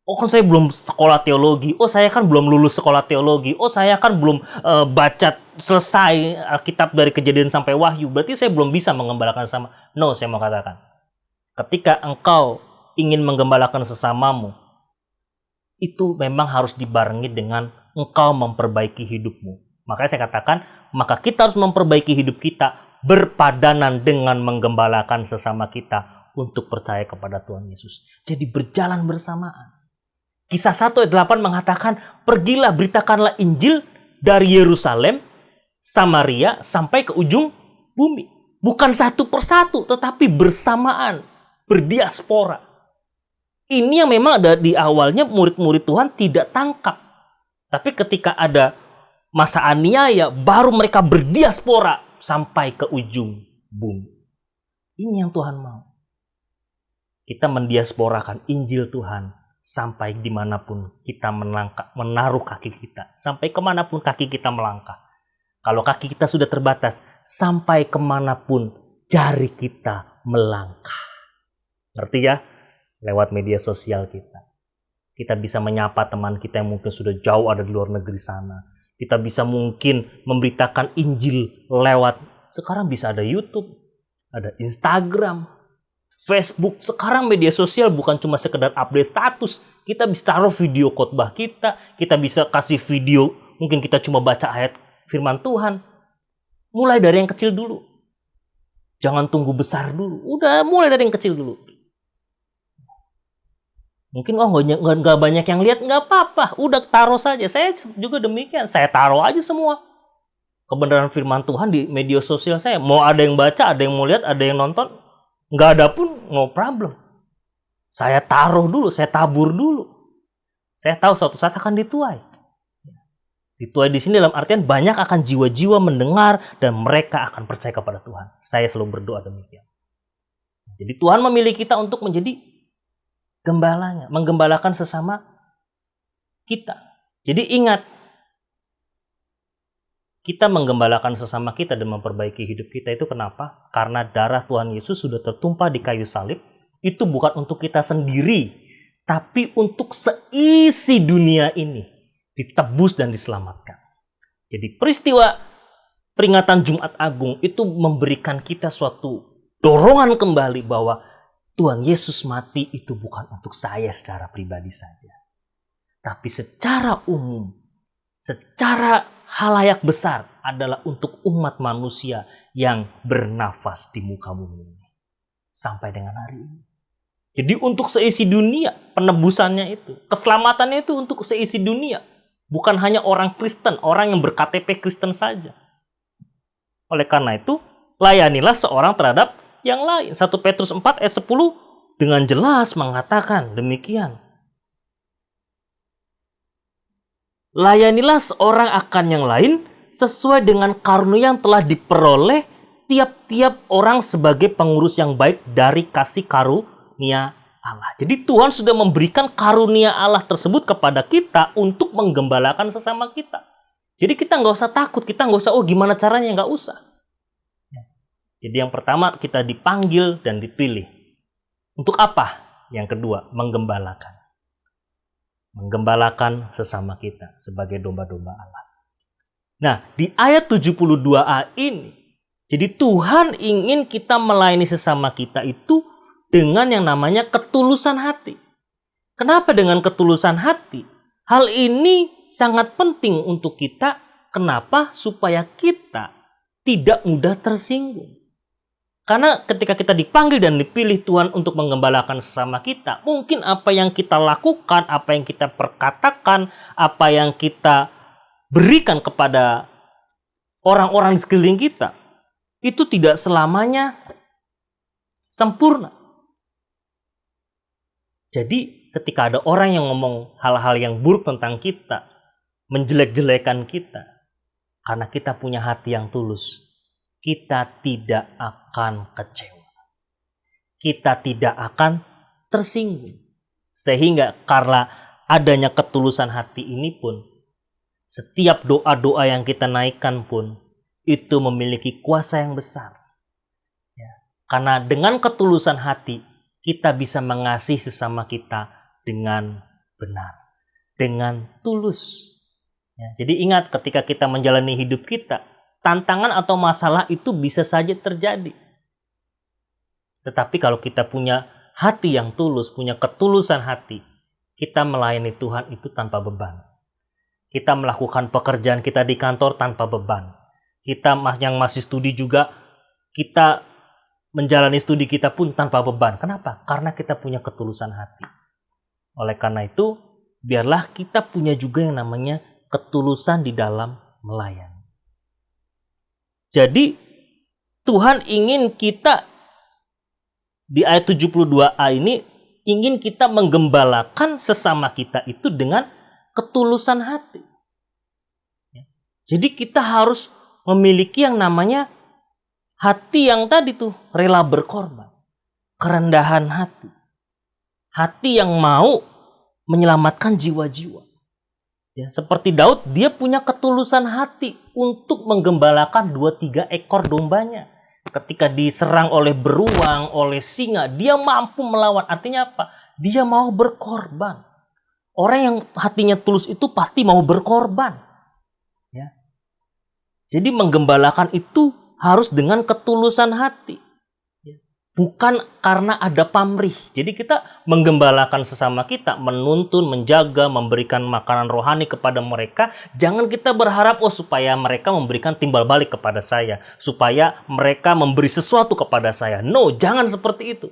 Kan saya belum sekolah teologi, saya kan belum lulus sekolah teologi, saya kan belum baca selesai Alkitab dari Kejadian sampai Wahyu, berarti saya belum bisa menggembalakan sesama. No, saya mau katakan, ketika engkau ingin menggembalakan sesamamu, itu memang harus dibarengi dengan engkau memperbaiki hidupmu. Makanya saya katakan, maka kita harus memperbaiki hidup kita berpadanan dengan menggembalakan sesama kita untuk percaya kepada Tuhan Yesus. Jadi berjalan bersamaan. Kisah 1 ayat 8 mengatakan, pergilah beritakanlah Injil dari Yerusalem, Samaria, sampai ke ujung bumi. Bukan satu persatu, tetapi bersamaan, berdiaspora. Ini yang memang ada di awalnya murid-murid Tuhan tidak tangkap. Tapi ketika ada masa aniaya, baru mereka berdiaspora sampai ke ujung bumi. Ini yang Tuhan mau. Kita mendiasporakan Injil Tuhan sampai dimanapun kita menaruh kaki kita. Sampai kemanapun kaki kita melangkah. Kalau kaki kita sudah terbatas, sampai kemanapun jari kita melangkah. Ngerti ya? Lewat media sosial kita. Kita bisa menyapa teman kita yang mungkin sudah jauh ada di luar negeri sana. Kita bisa mungkin memberitakan Injil lewat, sekarang bisa ada YouTube, ada Instagram, Facebook. Sekarang media sosial bukan cuma sekedar update status. Kita bisa taruh video khotbah kita bisa kasih video, mungkin kita cuma baca ayat firman Tuhan. Mulai dari yang kecil dulu. Jangan tunggu besar dulu. Udah mulai dari yang kecil dulu. Mungkin nggak banyak yang lihat, nggak apa-apa, udah taruh saja. Saya juga demikian, saya taruh aja semua kebenaran firman Tuhan di media sosial saya. Mau ada yang baca, ada yang mau lihat, ada yang nonton, nggak ada pun no problem. Saya taruh dulu, saya tabur dulu. Saya tahu suatu saat akan dituai. Dituai di sini dalam artian banyak akan jiwa-jiwa mendengar dan mereka akan percaya kepada Tuhan. Saya selalu berdoa demikian. Jadi Tuhan memilih kita untuk menjadi gembalanya, menggembalakan sesama kita. Jadi ingat, kita menggembalakan sesama kita dan memperbaiki hidup kita itu kenapa? Karena darah Tuhan Yesus sudah tertumpah di kayu salib. Itu bukan untuk kita sendiri, tapi untuk seisi dunia ini ditebus dan diselamatkan. Jadi peristiwa peringatan Jumat Agung itu memberikan kita suatu dorongan kembali bahwa Tuhan Yesus mati itu bukan untuk saya secara pribadi saja. Tapi secara umum, secara halayak besar adalah untuk umat manusia yang bernafas di muka bumi ini. Sampai dengan hari ini. Jadi untuk seisi dunia, penebusannya itu, keselamatannya itu untuk seisi dunia. Bukan hanya orang Kristen, orang yang berKTP Kristen saja. Oleh karena itu, layanilah seorang terhadap yang lain. 1 Petrus 4 ayat 10 dengan jelas mengatakan demikian. Layanilah seorang akan yang lain sesuai dengan karunia yang telah diperoleh tiap-tiap orang sebagai pengurus yang baik dari kasih karunia Allah. Jadi Tuhan sudah memberikan karunia Allah tersebut kepada kita untuk menggembalakan sesama kita. Jadi kita nggak usah takut, kita nggak usah, gimana caranya, nggak usah. Jadi yang pertama, kita dipanggil dan dipilih. Untuk apa? Yang kedua, menggembalakan. Menggembalakan sesama kita sebagai domba-domba Allah. Nah, di ayat 72a ini, jadi Tuhan ingin kita melayani sesama kita itu dengan yang namanya ketulusan hati. Kenapa dengan ketulusan hati? Hal ini sangat penting untuk kita. Kenapa? Supaya kita tidak mudah tersinggung. Karena ketika kita dipanggil dan dipilih Tuhan untuk menggembalakan sesama kita, mungkin apa yang kita lakukan, apa yang kita perkatakan, apa yang kita berikan kepada orang-orang di sekeliling kita, itu tidak selamanya sempurna. Jadi ketika ada orang yang ngomong hal-hal yang buruk tentang kita, menjelek-jelekan kita, karena kita punya hati yang tulus, kita tidak akan kecewa. Kita tidak akan tersinggung. Sehingga karena adanya ketulusan hati ini pun, setiap doa-doa yang kita naikkan pun, itu memiliki kuasa yang besar. Karena dengan ketulusan hati, kita bisa mengasihi sesama kita dengan benar. Dengan tulus. Jadi ingat, ketika kita menjalani hidup kita, tantangan atau masalah itu bisa saja terjadi. Tetapi kalau kita punya hati yang tulus, punya ketulusan hati, kita melayani Tuhan itu tanpa beban. Kita melakukan pekerjaan kita di kantor tanpa beban. Kita yang masih studi juga, kita menjalani studi kita pun tanpa beban. Kenapa? Karena kita punya ketulusan hati. Oleh karena itu, biarlah kita punya juga yang namanya ketulusan di dalam melayani. Jadi Tuhan ingin kita di ayat 72a ini ingin kita menggembalakan sesama kita itu dengan ketulusan hati. Jadi kita harus memiliki yang namanya hati yang tadi tuh rela berkorban, kerendahan hati. Hati yang mau menyelamatkan jiwa-jiwa. Ya, seperti Daud, dia punya ketulusan hati untuk menggembalakan 2-3 ekor dombanya. Ketika diserang oleh beruang, oleh singa, dia mampu melawan. Artinya apa? Dia mau berkorban. Orang yang hatinya tulus itu pasti mau berkorban. Ya. Jadi menggembalakan itu harus dengan ketulusan hati. Bukan karena ada pamrih. Jadi kita menggembalakan sesama kita, menuntun, menjaga, memberikan makanan rohani kepada mereka. Jangan kita berharap, supaya mereka memberikan timbal balik kepada saya. Supaya mereka memberi sesuatu kepada saya. No, jangan seperti itu.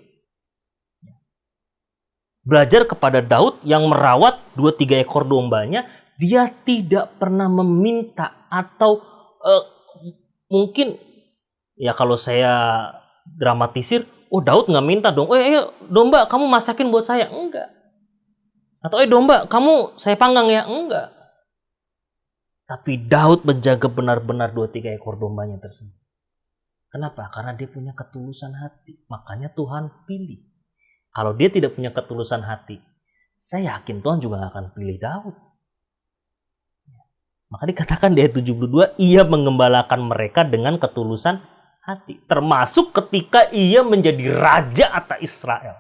Belajar kepada Daud yang merawat 2-3 ekor dombanya. Dia tidak pernah meminta atau mungkin, ya kalau saya dramatisir, Daud nggak minta dong, domba kamu masakin buat saya, enggak. Atau domba kamu saya panggang ya, enggak. Tapi Daud menjaga benar-benar 2-3 ekor dombanya tersebut. Kenapa? Karena dia punya ketulusan hati. Makanya Tuhan pilih. Kalau dia tidak punya ketulusan hati, saya yakin Tuhan juga nggak akan pilih Daud. Maka dikatakan di ayat 72, ia menggembalakan mereka dengan ketulusan hati. Termasuk ketika ia menjadi raja atas Israel.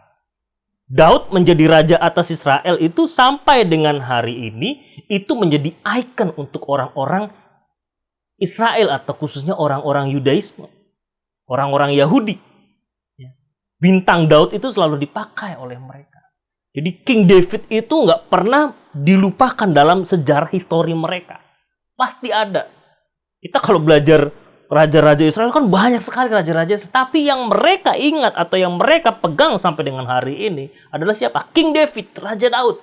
Daud menjadi raja atas Israel itu sampai dengan hari ini, itu menjadi ikon untuk orang-orang Israel atau khususnya orang-orang Yudaisme. Orang-orang Yahudi. Bintang Daud itu selalu dipakai oleh mereka. Jadi King David itu nggak pernah dilupakan dalam sejarah histori mereka. Pasti ada. Kita kalau belajar raja-raja Israel kan banyak sekali raja-raja Israel. Tapi yang mereka ingat atau yang mereka pegang sampai dengan hari ini adalah siapa? King David, Raja Daud.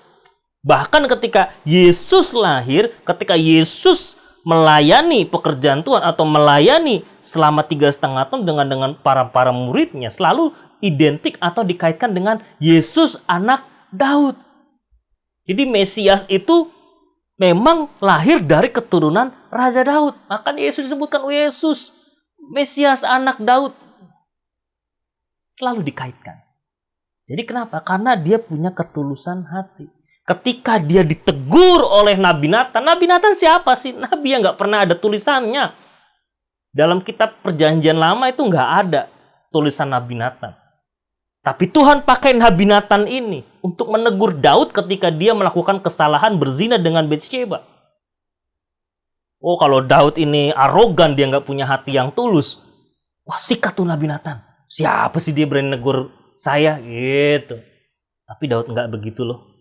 Bahkan ketika Yesus lahir, ketika Yesus melayani pekerjaan Tuhan atau melayani selama 3,5 tahun dengan para muridnya, selalu identik atau dikaitkan dengan Yesus anak Daud. Jadi Mesias itu memang lahir dari keturunan Raja Daud. Maka Yesus disebutkan Yesus, Mesias anak Daud. Selalu dikaitkan. Jadi kenapa? Karena dia punya ketulusan hati. Ketika dia ditegur oleh Nabi Nathan siapa sih? Nabi yang gak pernah ada tulisannya. Dalam kitab Perjanjian Lama itu gak ada tulisan Nabi Nathan. Tapi Tuhan pakai Nabi Nathan ini untuk menegur Daud ketika dia melakukan kesalahan berzina dengan Batsheba. Oh, kalau Daud ini arogan, dia nggak punya hati yang tulus. Wah, sikat tuh Nabi Nathan. Siapa sih dia berani negur saya? Gitu. Tapi Daud nggak begitu loh.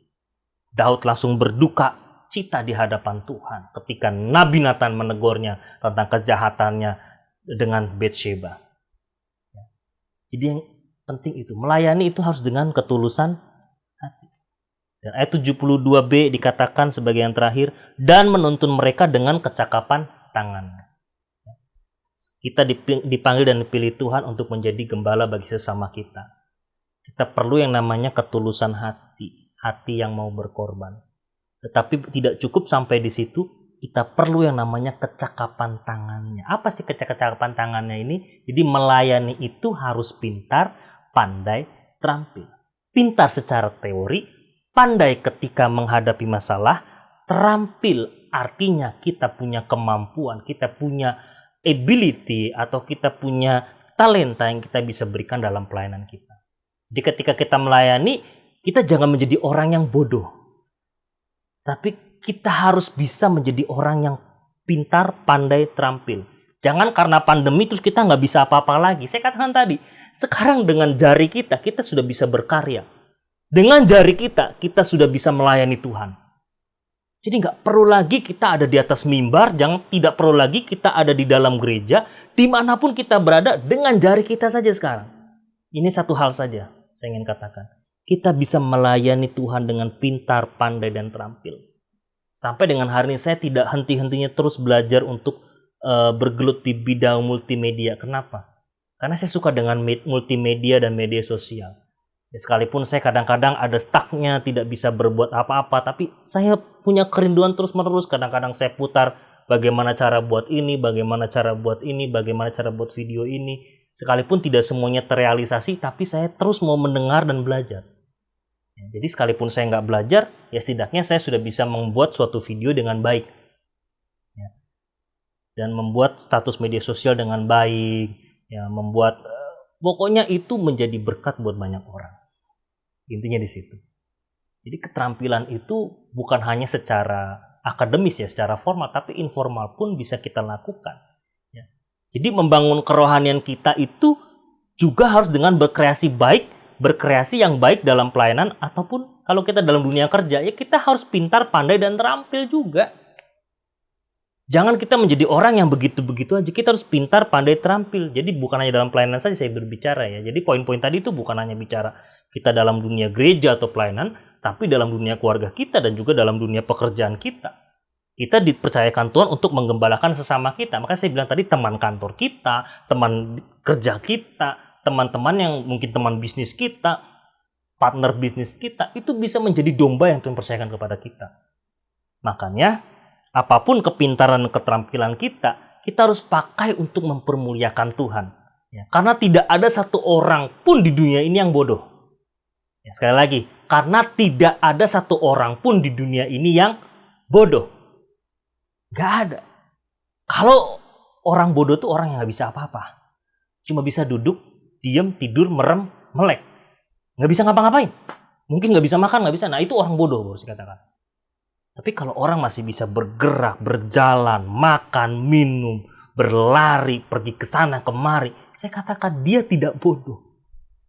Daud langsung berduka cita di hadapan Tuhan ketika Nabi Nathan menegurnya tentang kejahatannya dengan Batsheba. Jadi yang penting itu, melayani itu harus dengan ketulusan hati. Dan ayat 72b dikatakan sebagai yang terakhir, dan menuntun mereka dengan kecakapan tangannya. Kita dipanggil dan dipilih Tuhan untuk menjadi gembala bagi sesama kita. Kita perlu yang namanya ketulusan hati, hati yang mau berkorban. Tetapi tidak cukup sampai di situ, kita perlu yang namanya kecakapan tangannya. Apa sih kecakapan tangannya ini? Jadi melayani itu harus pintar, pandai, terampil. Pintar secara teori, pandai ketika menghadapi masalah, terampil artinya kita punya kemampuan, kita punya ability atau kita punya talenta yang kita bisa berikan dalam pelayanan kita. Jadi ketika kita melayani, kita jangan menjadi orang yang bodoh. Tapi kita harus bisa menjadi orang yang pintar, pandai, terampil. Jangan karena pandemi terus kita nggak bisa apa-apa lagi. Saya katakan tadi, sekarang dengan jari kita sudah bisa berkarya. Dengan jari kita sudah bisa melayani Tuhan. Jadi nggak perlu lagi kita ada di atas mimbar, tidak perlu lagi kita ada di dalam gereja, dimanapun kita berada dengan jari kita saja sekarang. Ini satu hal saja saya ingin katakan. Kita bisa melayani Tuhan dengan pintar, pandai, dan terampil. Sampai dengan hari ini saya tidak henti-hentinya terus belajar untuk bergelut di bidang multimedia. Kenapa? Karena saya suka dengan multimedia dan media sosial. Ya, sekalipun saya kadang-kadang ada stucknya, tidak bisa berbuat apa-apa, tapi saya punya kerinduan terus-menerus. Kadang-kadang saya putar bagaimana cara buat ini, bagaimana cara buat ini, bagaimana cara buat video ini. Sekalipun tidak semuanya terrealisasi, tapi saya terus mau mendengar dan belajar. Ya, jadi sekalipun saya nggak belajar, ya setidaknya saya sudah bisa membuat suatu video dengan baik. Ya. Dan membuat status media sosial dengan baik. Ya, membuat pokoknya itu menjadi berkat buat banyak orang. Intinya di situ. Jadi keterampilan itu bukan hanya secara akademis ya, secara formal, tapi informal pun bisa kita lakukan. Ya. Jadi membangun kerohanian kita itu juga harus dengan berkreasi yang baik dalam pelayanan, ataupun kalau kita dalam dunia kerja, ya kita harus pintar, pandai, dan terampil juga. Jangan kita menjadi orang yang begitu-begitu aja. Kita harus pintar, pandai, terampil. Jadi bukan hanya dalam pelayanan saja saya berbicara ya. Jadi poin-poin tadi itu bukan hanya bicara kita dalam dunia gereja atau pelayanan, tapi dalam dunia keluarga kita dan juga dalam dunia pekerjaan kita. Kita dipercayakan Tuhan untuk menggembalakan sesama kita. Makanya saya bilang tadi, teman kantor kita, teman kerja kita, teman-teman yang mungkin teman bisnis kita, partner bisnis kita, itu bisa menjadi domba yang Tuhan percayakan kepada kita. Makanya apapun kepintaran dan keterampilan kita harus pakai untuk mempermuliakan Tuhan. Ya, karena tidak ada satu orang pun di dunia ini yang bodoh. Ya, sekali lagi, karena tidak ada satu orang pun di dunia ini yang bodoh. Gak ada. Kalau orang bodoh itu orang yang gak bisa apa-apa. Cuma bisa duduk, diam, tidur, merem, melek. Gak bisa ngapa-ngapain. Mungkin gak bisa makan, gak bisa. Nah itu orang bodoh baru saya katakan. Tapi kalau orang masih bisa bergerak, berjalan, makan, minum, berlari, pergi ke sana kemari, saya katakan dia tidak bodoh.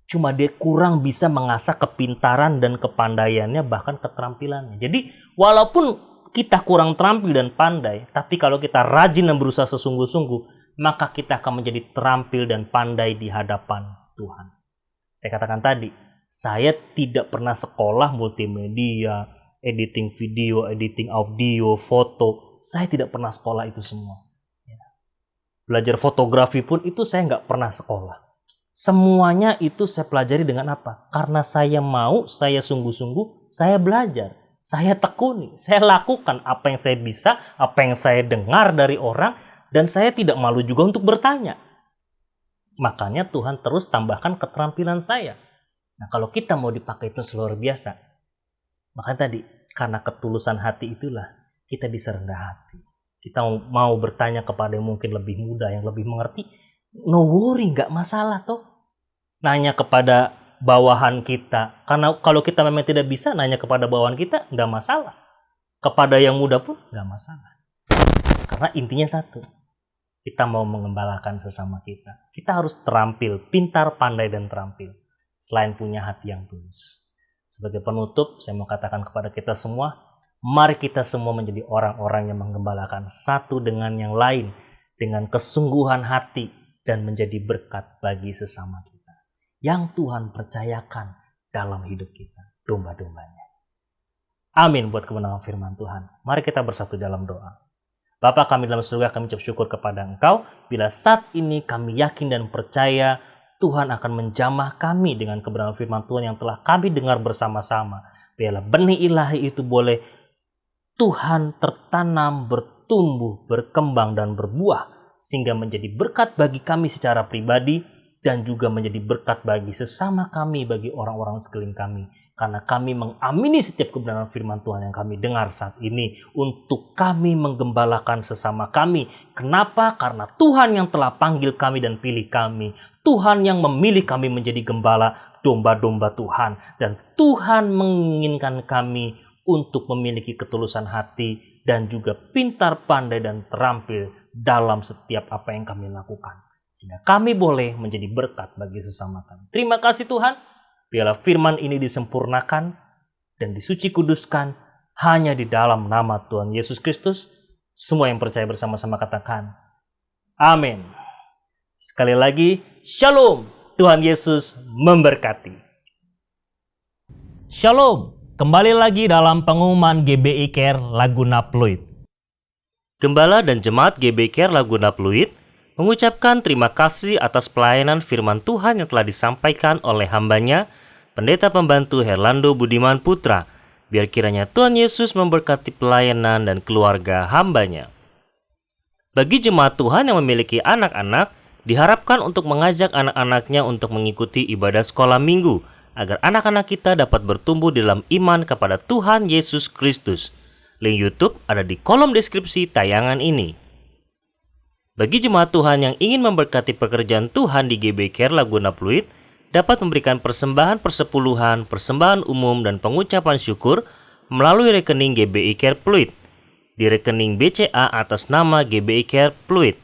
Cuma dia kurang bisa mengasah kepintaran dan kepandaiannya, bahkan keterampilannya. Jadi walaupun kita kurang terampil dan pandai, tapi kalau kita rajin dan berusaha sesungguh-sungguh, maka kita akan menjadi terampil dan pandai di hadapan Tuhan. Saya katakan tadi, saya tidak pernah sekolah multimedia, editing video, editing audio, foto. Saya tidak pernah sekolah itu semua. Belajar fotografi pun itu saya nggak pernah sekolah. Semuanya itu saya pelajari dengan apa? Karena saya mau, saya sungguh-sungguh, saya belajar. Saya tekuni, saya lakukan apa yang saya bisa, apa yang saya dengar dari orang, dan saya tidak malu juga untuk bertanya. Makanya Tuhan terus tambahkan keterampilan saya. Nah, kalau kita mau dipakai itu luar biasa, maka tadi, karena ketulusan hati itulah kita bisa rendah hati. Kita mau bertanya kepada yang mungkin lebih muda, yang lebih mengerti, no worry, nggak masalah toh. Nanya kepada bawahan kita, karena kalau kita memang tidak bisa, nanya kepada bawahan kita, nggak masalah. Kepada yang muda pun nggak masalah. Karena intinya satu, kita mau mengembalakan sesama kita. Kita harus terampil, pintar, pandai, dan terampil. Selain punya hati yang tulus. Sebagai penutup, saya mau katakan kepada kita semua, mari kita semua menjadi orang-orang yang menggembalakan satu dengan yang lain, dengan kesungguhan hati, dan menjadi berkat bagi sesama kita. Yang Tuhan percayakan dalam hidup kita, domba-dombanya. Amin buat kemenangan firman Tuhan. Mari kita bersatu dalam doa. Bapa kami dalam surga, kami ucap syukur kepada Engkau, bila saat ini kami yakin dan percaya Tuhan akan menjamah kami dengan kebenaran firman Tuhan yang telah kami dengar bersama-sama. Biarlah benih ilahi itu boleh Tuhan tertanam, bertumbuh, berkembang, dan berbuah, sehingga menjadi berkat bagi kami secara pribadi, dan juga menjadi berkat bagi sesama kami, bagi orang-orang sekeliling kami. Karena kami mengamini setiap kebenaran firman Tuhan yang kami dengar saat ini, untuk kami menggembalakan sesama kami. Kenapa? Karena Tuhan yang telah panggil kami dan pilih kami. Tuhan yang memilih kami menjadi gembala domba-domba Tuhan. Dan Tuhan menginginkan kami untuk memiliki ketulusan hati dan juga pintar, pandai, dan terampil dalam setiap apa yang kami lakukan. Sehingga kami boleh menjadi berkat bagi sesama kami. Terima kasih Tuhan. Biarlah firman ini disempurnakan dan disuci kuduskan hanya di dalam nama Tuhan Yesus Kristus. Semua yang percaya bersama-sama katakan, amin. Sekali lagi, shalom. Tuhan Yesus memberkati. Shalom. Kembali lagi dalam pengumuman GBI Care Laguna Pluit. Gembala dan Jemaat GBI Care Laguna Pluit mengucapkan terima kasih atas pelayanan firman Tuhan yang telah disampaikan oleh hambanya, Pendeta Pembantu Herlando Budiman Putra. Biar kiranya Tuhan Yesus memberkati pelayanan dan keluarga hambanya. Bagi jemaat Tuhan yang memiliki anak-anak, diharapkan untuk mengajak anak-anaknya untuk mengikuti ibadah sekolah minggu, agar anak-anak kita dapat bertumbuh dalam iman kepada Tuhan Yesus Kristus. Link YouTube ada di kolom deskripsi tayangan ini. Bagi jemaat Tuhan yang ingin memberkati pekerjaan Tuhan di GBI Care Laguna Pluit, dapat memberikan persembahan persepuluhan, persembahan umum, dan pengucapan syukur melalui rekening GBI Care Pluit di rekening BCA atas nama GBI Care Pluit.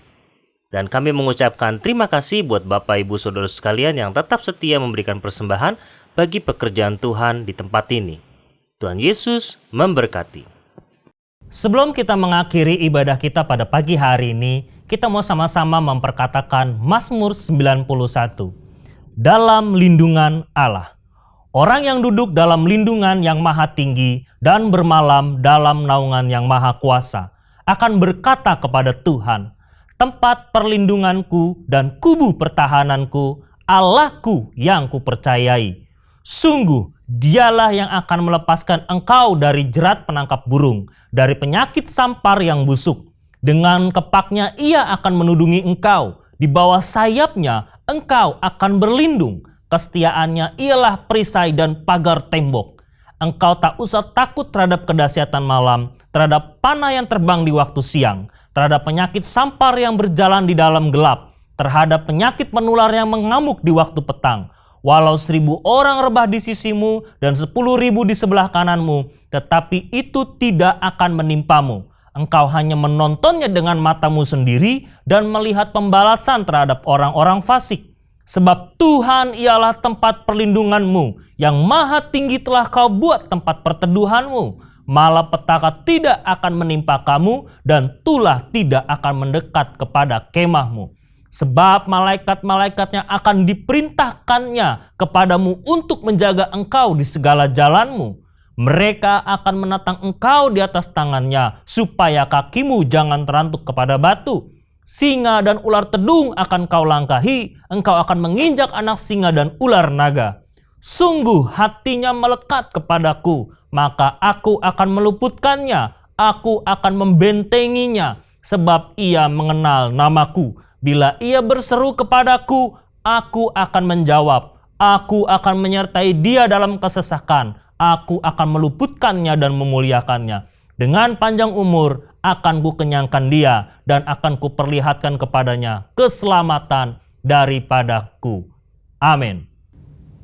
Dan kami mengucapkan terima kasih buat Bapak Ibu Saudara sekalian yang tetap setia memberikan persembahan bagi pekerjaan Tuhan di tempat ini. Tuhan Yesus memberkati. Sebelum kita mengakhiri ibadah kita pada pagi hari ini, kita mau sama-sama memperkatakan Mazmur 91. Dalam lindungan Allah. Orang yang duduk dalam lindungan yang maha tinggi dan bermalam dalam naungan yang maha kuasa akan berkata kepada Tuhan, tempat perlindunganku dan kubu pertahananku, Allahku yang kupercayai. Sungguh, dialah yang akan melepaskan engkau dari jerat penangkap burung, dari penyakit sampar yang busuk. Dengan kepaknya ia akan menudungi engkau, di bawah sayapnya engkau akan berlindung. Kesetiaannya ialah perisai dan pagar tembok. Engkau tak usah takut terhadap kedahsyatan malam, terhadap panah yang terbang di waktu siang, terhadap penyakit sampar yang berjalan di dalam gelap, terhadap penyakit menular yang mengamuk di waktu petang. Walau 1.000 orang rebah di sisimu dan 10.000 di sebelah kananmu, tetapi itu tidak akan menimpamu. Engkau hanya menontonnya dengan matamu sendiri dan melihat pembalasan terhadap orang-orang fasik. Sebab Tuhan ialah tempat perlindunganmu, yang maha tinggi telah kau buat tempat perteduhanmu. malapetaka tidak akan menimpa kamu, dan tulah tidak akan mendekat kepada kemahmu. Sebab malaikat-malaikatnya akan diperintahkannya kepadamu untuk menjaga engkau di segala jalanmu. Mereka akan menatang engkau di atas tangannya, supaya kakimu jangan terantuk kepada batu. Singa dan ular tedung akan kau langkahi, engkau akan menginjak anak singa dan ular naga. Sungguh hatinya melekat kepadaku, maka aku akan meluputkannya, aku akan membentenginya, sebab ia mengenal namaku. Bila ia berseru kepadaku, aku akan menjawab. Aku akan menyertai dia dalam kesesakan. Aku akan meluputkannya dan memuliakannya. Dengan panjang umur akan kukenyangkan dia dan akan kuperlihatkan kepadanya keselamatan daripadaku. Amin.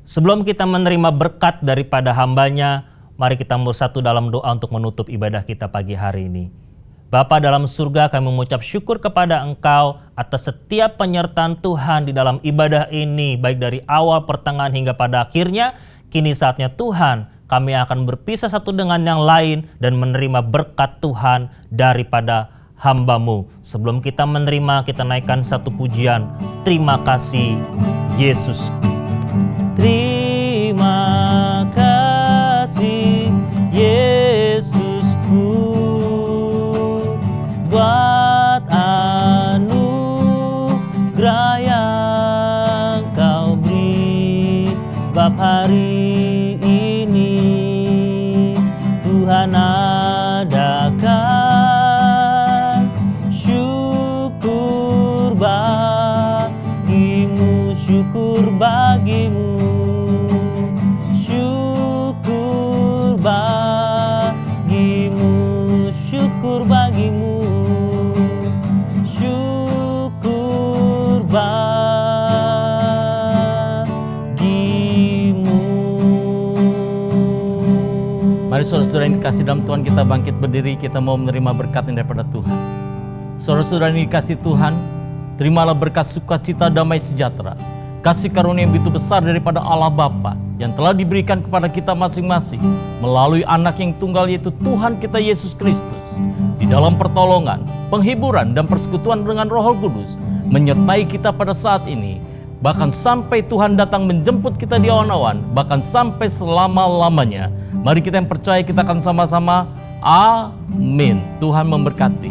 Sebelum kita menerima berkat daripada hambanya, mari kita bersatu dalam doa untuk menutup ibadah kita pagi hari ini. Bapa dalam surga, kami mengucap syukur kepada Engkau atas setiap penyertaan Tuhan di dalam ibadah ini, baik dari awal, pertengahan, hingga pada akhirnya. Kini saatnya Tuhan, kami akan berpisah satu dengan yang lain dan menerima berkat Tuhan daripada hamba-Mu. Sebelum kita menerima, kita naikkan satu pujian. Terima kasih, Yesus. Terima kasih, Yesusku, buat anugerah yang Kau beri. Sebab hari ini Tuhan adakan syukur bagimu, syukur bagimu, syukur bagimu, syukur bagimu, syukur bagimu. Mari saudara-saudara yang dikasih dalam Tuhan, kita bangkit berdiri, kita mau menerima berkat yang daripada Tuhan. Saudara-saudara yang dikasih Tuhan, terimalah berkat sukacita, damai sejahtera, kasih karunia yang begitu besar daripada Allah Bapa yang telah diberikan kepada kita masing-masing melalui anak yang tunggal, yaitu Tuhan kita Yesus Kristus. Di dalam pertolongan, penghiburan, dan persekutuan dengan Roh Kudus menyertai kita pada saat ini, bahkan sampai Tuhan datang menjemput kita di awan-awan, bahkan sampai selama-lamanya. Mari kita yang percaya, kita akan sama-sama amin. Tuhan memberkati.